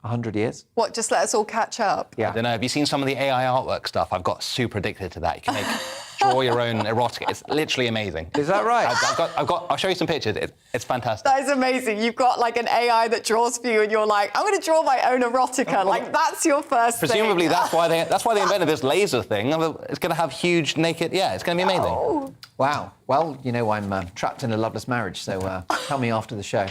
100 years? What, just let us all catch up? Yeah. I don't know. Have you seen some of the AI artwork stuff? I've got super addicted to that. You can draw your own erotica. It's literally amazing. Is that right? I'll show you some pictures. It's fantastic. That is amazing. You've got, like, an AI that draws for you and you're like, I'm going to draw my own erotica. Like, that's your first Presumably, thing. that's why they invented this laser thing. It's going to have huge naked... Yeah, it's going to be amazing. Oh. Wow. Well, you know, I'm trapped in a loveless marriage, so tell me after the show.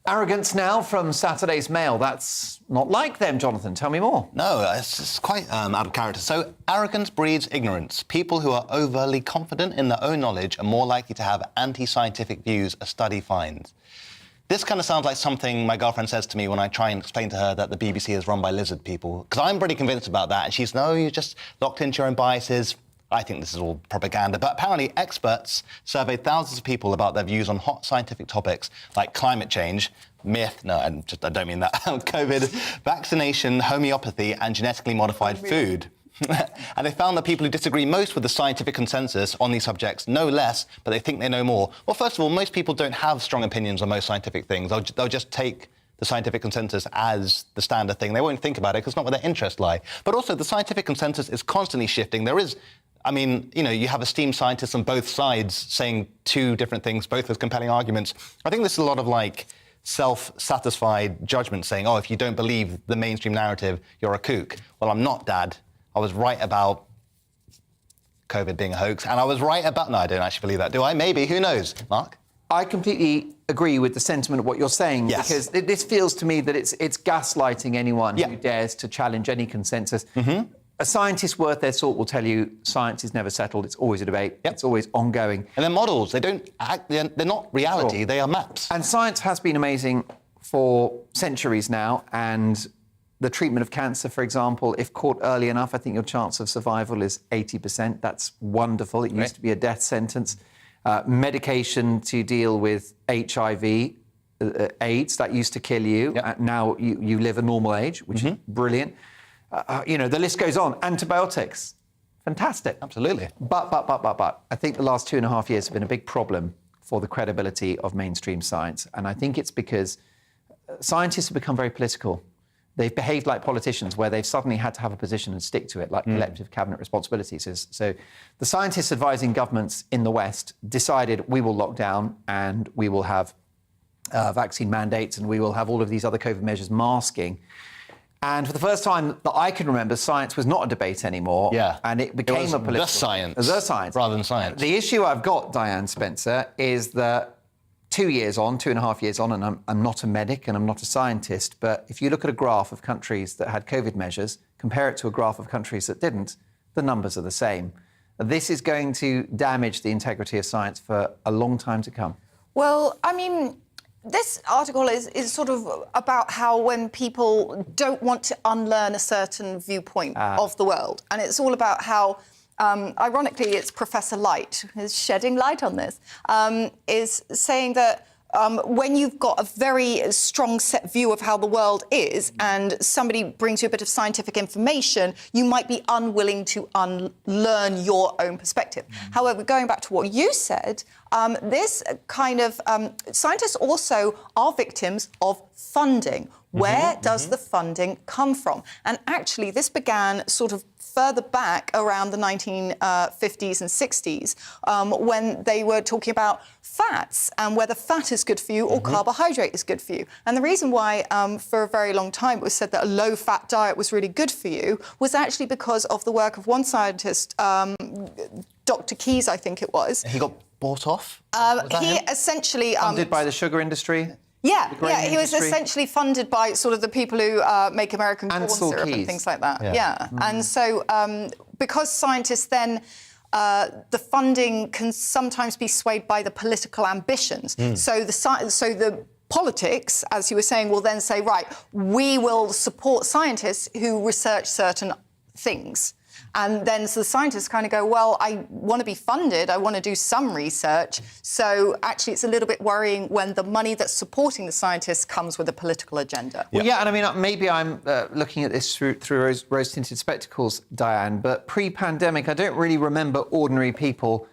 Arrogance now from Saturday's Mail. That's not like them, Jonathan. Tell me more. No, it's quite out of character. So, arrogance breeds ignorance. People who are overly confident in their own knowledge are more likely to have anti-scientific views, a study finds. This kind of sounds like something my girlfriend says to me when I try and explain to her that the BBC is run by lizard people. Because I'm pretty convinced about that. And she's, no, you're just locked into your own biases. I think this is all propaganda. But apparently experts surveyed thousands of people about their views on hot scientific topics like climate change, myth, no, I don't mean that, COVID, vaccination, homeopathy, and genetically modified food. And they found that people who disagree most with the scientific consensus on these subjects know less, but they think they know more. Well, first of all, most people don't have strong opinions on most scientific things. They'll just take the scientific consensus as the standard thing. They won't think about it because it's not where their interests lie. But also, the scientific consensus is constantly shifting. You have esteemed scientists on both sides saying two different things, both with compelling arguments. I think this is a lot of, self-satisfied judgment saying, oh, if you don't believe the mainstream narrative, you're a kook. Well, I'm not, Dad. I was right about COVID being a hoax, and I was right about... No, I don't actually believe that, do I? Maybe. Who knows? Mark? I completely agree with the sentiment of what you're saying, yes. Because this feels to me that it's gaslighting anyone who dares to challenge any consensus. Mm-hmm. A scientist worth their salt will tell you science is never settled. It's always a debate. Yep. It's always ongoing. And they're models. They don't act... They're not reality. Sure. They are maps. And science has been amazing for centuries now, and the treatment of cancer, for example, if caught early enough, I think your chance of survival is 80%. That's wonderful. It used to be a death sentence. Medication to deal with HIV, AIDS, that used to kill you. Yep. Now you live a normal age, which is brilliant. The list goes on. Antibiotics, fantastic. Absolutely. But, I think the last 2.5 years have been a big problem for the credibility of mainstream science. And I think it's because scientists have become very political. They've behaved like politicians, where they've suddenly had to have a position and stick to it, like collective cabinet responsibilities. So the scientists advising governments in the West decided we will lock down and we will have vaccine mandates and we will have all of these other COVID measures, masking. And for the first time that I can remember, science was not a debate anymore. Yeah. And it became a political... The science. Rather than science. The issue I've got, Diane Spencer, is that 2.5 years on, and I'm not a medic and I'm not a scientist, but if you look at a graph of countries that had COVID measures, compare it to a graph of countries that didn't, the numbers are the same. This is going to damage the integrity of science for a long time to come. Well, this article is sort of about how when people don't want to unlearn a certain viewpoint of the world, and it's all about how... ironically, it's Professor Light who's shedding light on this, is saying that when you've got a very strong set view of how the world is and somebody brings you a bit of scientific information, you might be unwilling to unlearn your own perspective. However, going back to what you said, this kind of... scientists also are victims of funding. Where does the funding come from? And actually, this began sort of further back around the 1950s and 60s when they were talking about fats and whether fat is good for you or carbohydrate is good for you. And the reason why for a very long time it was said that a low-fat diet was really good for you was actually because of the work of one scientist, Dr. Keyes, I think it was. He got bought off? He essentially... funded by the sugar industry? Yeah, he was essentially funded by sort of the people who make American corn syrup and things like that. Yeah. And so because scientists then... the funding can sometimes be swayed by the political ambitions. So the politics, as you were saying, will then say, right, we will support scientists who research certain things. And then so the scientists kind of go, well, I want to be funded, I want to do some research. So actually it's a little bit worrying when the money that's supporting the scientists comes with a political agenda. Well, yeah, and maybe I'm looking at this through rose-tinted spectacles, Diane, but pre-pandemic, I don't really remember ordinary people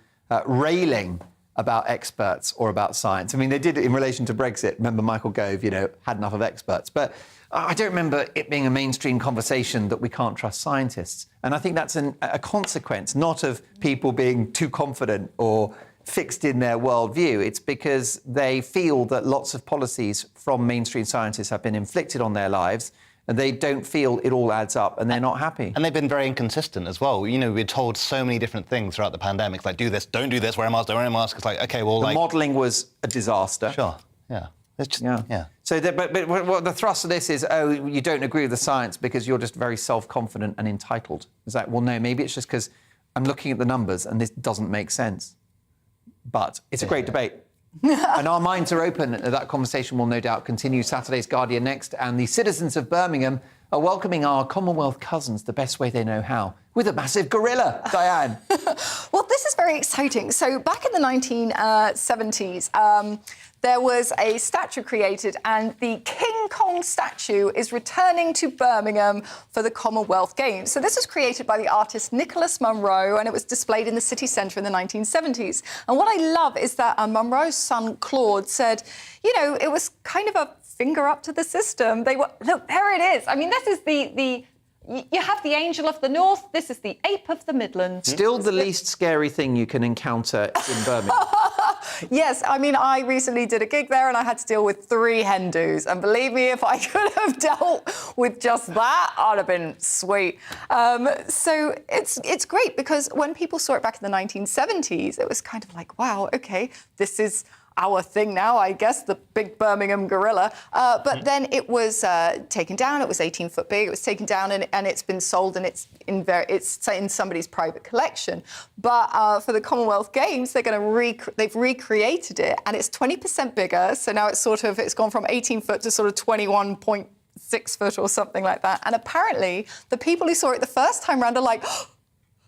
railing about experts or about science. I mean, they did it in relation to Brexit. Remember Michael Gove, had enough of experts. But I don't remember it being a mainstream conversation that we can't trust scientists. And I think that's a consequence, not of people being too confident or fixed in their worldview. It's because they feel that lots of policies from mainstream scientists have been inflicted on their lives, and they don't feel it all adds up, and they're not happy. And they've been very inconsistent as well. We're told so many different things throughout the pandemic, like do this, don't do this, wear a mask, don't wear a mask. It's like, OK, well, the modelling was a disaster. Sure, yeah. It's just, yeah. So, but what the thrust of this is, you don't agree with the science because you're just very self-confident and entitled. Is that, well, no, maybe it's just because I'm looking at the numbers and this doesn't make sense. But it's a great debate. And our minds are open. That conversation will no doubt continue. Saturday's Guardian next. And the citizens of Birmingham are welcoming our Commonwealth cousins the best way they know how, with a massive gorilla. Diane. Well, this is very exciting. So back in the 1970s, there was a statue created, and the King Kong statue is returning to Birmingham for the Commonwealth Games. So this was created by the artist Nicholas Munro, and it was displayed in the city centre in the 1970s. And what I love is that Munro's son, Claude, said, you know, it was kind of a finger up to the system. They were, look, there it is. I mean, this is you have the Angel of the North, this is the Ape of the Midlands. Still the least scary thing you can encounter in Birmingham. Yes, I mean, I recently did a gig there and I had to deal with 3 hen-dos. And believe me, if I could have dealt with just that, I'd have been sweet. So it's great because when people saw it back in the 1970s, it was kind of like, wow, OK, this is our thing now, I guess, the big Birmingham gorilla. But then it was taken down. It was 18 foot big. It was taken down and it's been sold and it's in somebody's private collection. But for the Commonwealth Games, they've recreated it and it's 20% bigger. So now it's gone from 18 foot to sort of 21.6 foot or something like that. And apparently the people who saw it the first time round are like,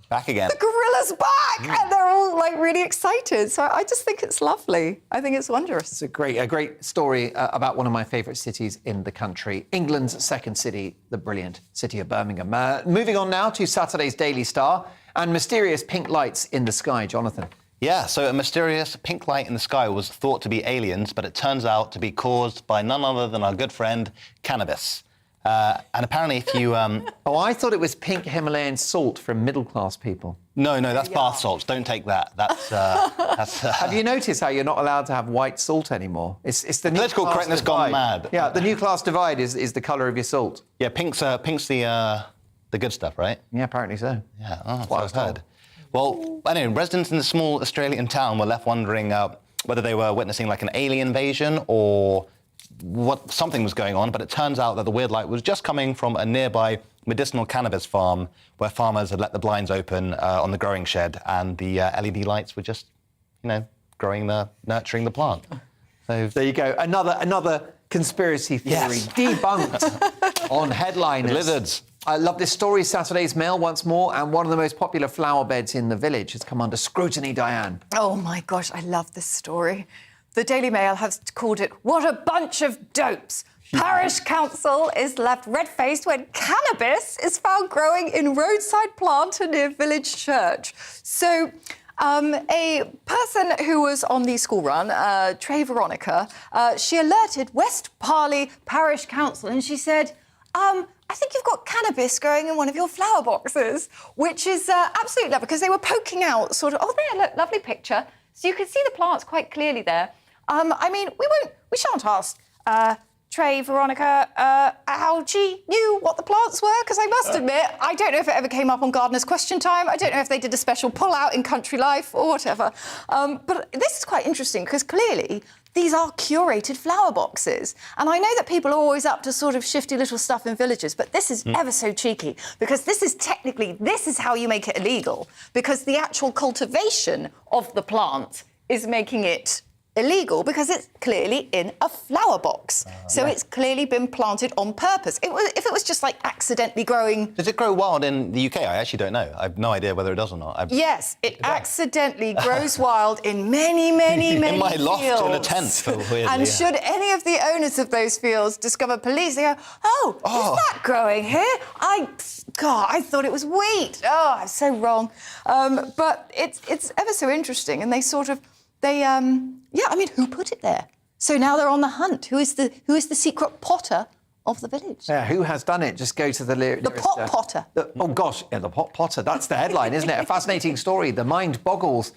back again. The gorilla's back! And they're all, like, really excited. So I just think it's lovely. I think it's wondrous. It's a great story about one of my favourite cities in the country, England's second city, the brilliant city of Birmingham. Moving on now to Saturday's Daily Star and mysterious pink lights in the sky. Jonathan. Yeah, so a mysterious pink light in the sky was thought to be aliens, but it turns out to be caused by none other than our good friend, cannabis. And apparently if you... Oh, I thought it was pink Himalayan salt from middle-class people. No, that's bath salts. Don't take that. That's Have you noticed how you're not allowed to have white salt anymore? It's the political correctness gone mad. Yeah, the new class divide is the colour of your salt. Yeah, pink's the good stuff, right? Yeah, apparently so. Yeah, that's what I've heard. Well, anyway, residents in the small Australian town were left wondering whether they were witnessing like an alien invasion or something was going on, but it turns out that the weird light was just coming from a nearby medicinal cannabis farm where farmers had let the blinds open on the growing shed and the LED lights were just, nurturing the plant. So there you go. Another conspiracy theory debunked on Headliners. Lizards. I love this story. Saturday's Mail once more, and one of the most popular flower beds in the village has come under scrutiny, Diane. Oh, my gosh, I love this story. The Daily Mail has called it, "What a bunch of dopes." Parish council is left red-faced when cannabis is found growing in roadside plant near village church. So a person who was on the school run, Trey Veronica, she alerted West Parley Parish Council and she said, I think you've got cannabis growing in one of your flower boxes, which is absolutely lovely because they were poking out sort of, oh, there, look, lovely picture. So you can see the plants quite clearly there. I mean, we shan't ask Trey, Veronica, how she knew what the plants were, because I must admit, I don't know if it ever came up on Gardener's Question Time. I don't know if they did a special pull-out in Country Life or whatever. But this is quite interesting, because clearly these are curated flower boxes. And I know that people are always up to sort of shifty little stuff in villages, but this is ever so cheeky, because this is how you make it illegal, because the actual cultivation of the plant is making it illegal because it's clearly in a flower box. So it's clearly been planted on purpose. If it was just like accidentally growing... Does it grow wild in the UK? I actually don't know. I have no idea whether it does or not. Yes, it accidentally grows wild in many in my fields. loft in a tent, weirdly. And should any of the owners of those fields discover police, they go, oh, is that growing here? I thought it was wheat. Oh, I'm so wrong. But it's ever so interesting, and they sort of... who put it there? So now they're on the hunt. Who is the secret potter of the village? Yeah, who has done it? Just go to the pot potter. The pot potter. That's the headline, isn't it? A fascinating story. The mind boggles.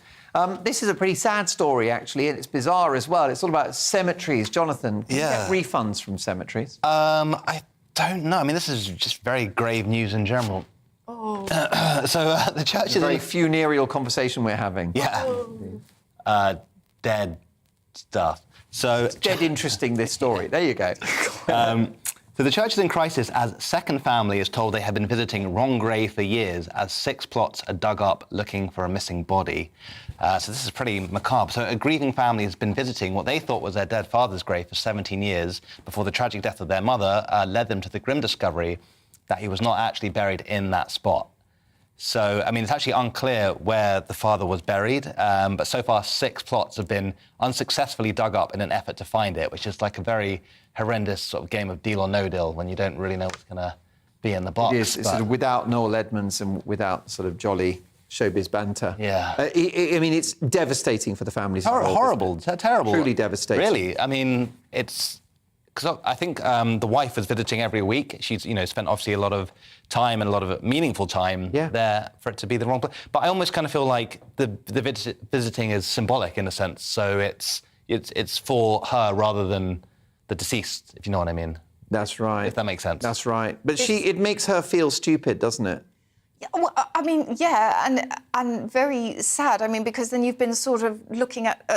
This is a pretty sad story, actually, and it's bizarre as well. It's all about cemeteries. Jonathan, can you get refunds from cemeteries? I don't know. I mean, this is just very grave news in general. Oh. The church is... a very funereal conversation we're having. Yeah. Dead stuff. So It's dead interesting, this story. There you go. So the church is in crisis as Second Family is told they have been visiting wrong grave for years as 6 plots are dug up looking for a missing body. So this is pretty macabre. So a grieving family has been visiting what they thought was their dead father's grave for 17 years before the tragic death of their mother led them to the grim discovery that he was not actually buried in that spot. So, I mean, it's actually unclear where the father was buried, but so far 6 plots have been unsuccessfully dug up in an effort to find it, which is like a very horrendous sort of game of deal or no deal when you don't really know what's going to be in the box. It is. It's sort of without Noel Edmonds and without sort of jolly showbiz banter. Yeah. I mean, it's devastating for the families. Horrible, terrible. Truly devastating. Really, I mean, it's... Because I think the wife was visiting every week. She's, spent obviously a lot of time and a lot of meaningful time there for it to be the wrong place. But I almost kind of feel like the visiting is symbolic in a sense. So it's for her rather than the deceased, if you know what I mean. That's right. If that makes sense. That's right. But it makes her feel stupid, doesn't it? Yeah, well, I mean, yeah, and very sad. I mean, because then you've been sort of looking at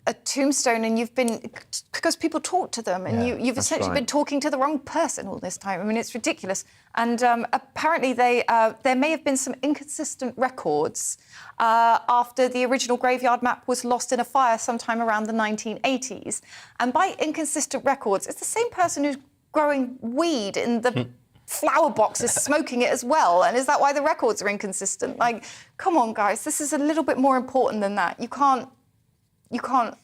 a tombstone, and because people talk to them, and you've essentially been talking to the wrong person all this time. I mean, it's ridiculous. And apparently, there may have been some inconsistent records after the original graveyard map was lost in a fire sometime around the 1980s. And by inconsistent records, it's the same person who's growing weed in the flower boxes, smoking it as well. And is that why the records are inconsistent? Like, come on, guys, this is a little bit more important than that. You can't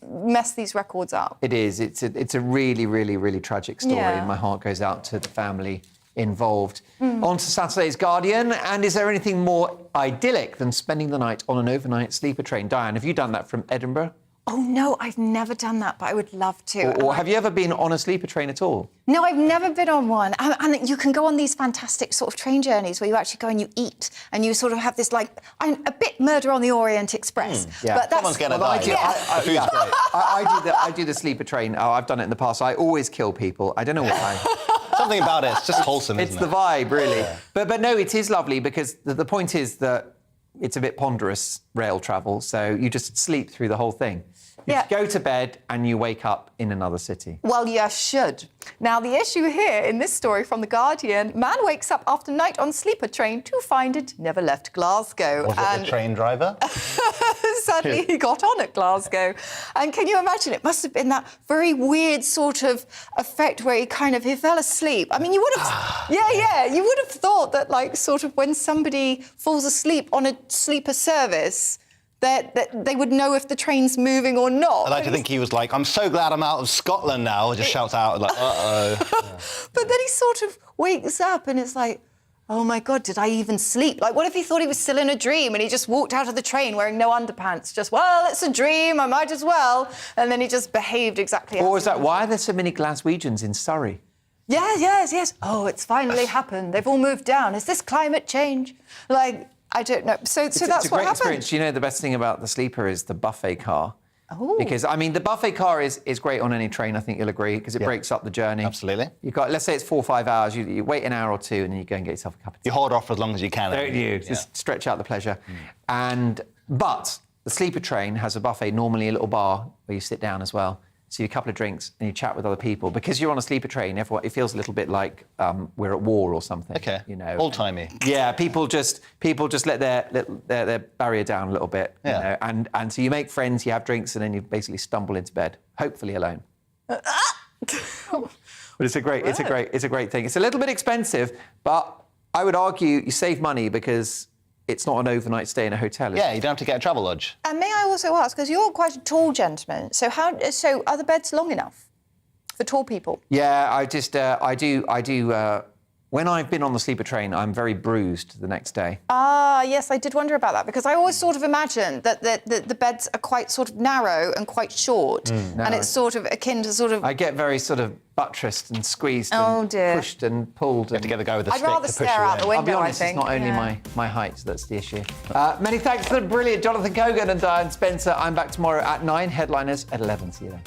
mess these records up. It is. It's a really, really, really tragic story, and my heart goes out to the family involved. On to Saturday's Guardian, and is there anything more idyllic than spending the night on an overnight sleeper train? Diane, have you done that from Edinburgh? Oh, no, I've never done that, but I would love to. Or have you ever been on a sleeper train at all? No, I've never been on one. And you can go on these fantastic sort of train journeys where you actually go and you eat, and you sort of have this, like, a bit Murder on the Orient Express. Yeah. But Someone's going to die. I do the sleeper train. Oh, I've done it in the past. I always kill people. I don't know why. Something about it, it's just wholesome, isn't it? It's the vibe, really. Yeah. But no, it is lovely because the point is that it's a bit ponderous rail travel, so you just sleep through the whole thing. You go to bed and you wake up in another city. Well, you should. Now, the issue here in this story from The Guardian, man wakes up after night on sleeper train to find it never left Glasgow. Was it the train driver? Sadly, he got on at Glasgow. And can you imagine? It must have been that very weird sort of effect where he fell asleep. I mean, you would have... you would have thought that, like, sort of when somebody falls asleep on a sleeper service... That they would know if the train's moving or not. I like to think he was like, I'm so glad I'm out of Scotland now, just shouts out, like, uh-oh. But then he sort of wakes up and it's like, oh, my God, did I even sleep? Like, what if he thought he was still in a dream and he just walked out of the train wearing no underpants? Just, well, it's a dream, I might as well. And then he just behaved exactly as... Or is that why are there so many Glaswegians in Surrey? Yes. Oh, it's finally happened. They've all moved down. Is this climate change? Like... I don't know. So that's what happened. It's a great experience. You know, the best thing about the sleeper is the buffet car. Oh. Because, I mean, the buffet car is great on any train, I think you'll agree, because it breaks up the journey. Absolutely. You've got, let's say it's 4 or 5 hours, you wait an hour or two and then you go and get yourself a cup of tea. You hold off for as long as you can. Don't you? Just stretch out the pleasure. But the sleeper train has a buffet, normally a little bar where you sit down as well. So you have a couple of drinks and you chat with other people. Because you're on a sleeper train, it feels a little bit like we're at war or something. Okay. You know, old-timey. Yeah, people just let their barrier down a little bit. Yeah. You know, and so you make friends, you have drinks, and then you basically stumble into bed, hopefully alone. But it's a great thing. It's a little bit expensive, but I would argue you save money because it's not an overnight stay in a hotel. Yeah, you don't have to get a travel lodge. And may I also ask, because you're quite a tall gentleman, so are the beds long enough for tall people? Yeah, I do. When I've been on the sleeper train, I'm very bruised the next day. Ah, yes, I did wonder about that, because I always sort of imagined that the beds are quite sort of narrow and quite short, and it's sort of akin to sort of... I get very sort of buttressed and squeezed and pushed and pulled. You have to get the guy with the stick I'd rather to push stare you out in. the window, I'll be honest, I think. it's not only my height that's the issue. Many thanks to the brilliant Jonathan Cogan and Diane Spencer. I'm back tomorrow at 9, headliners at 11. See you then.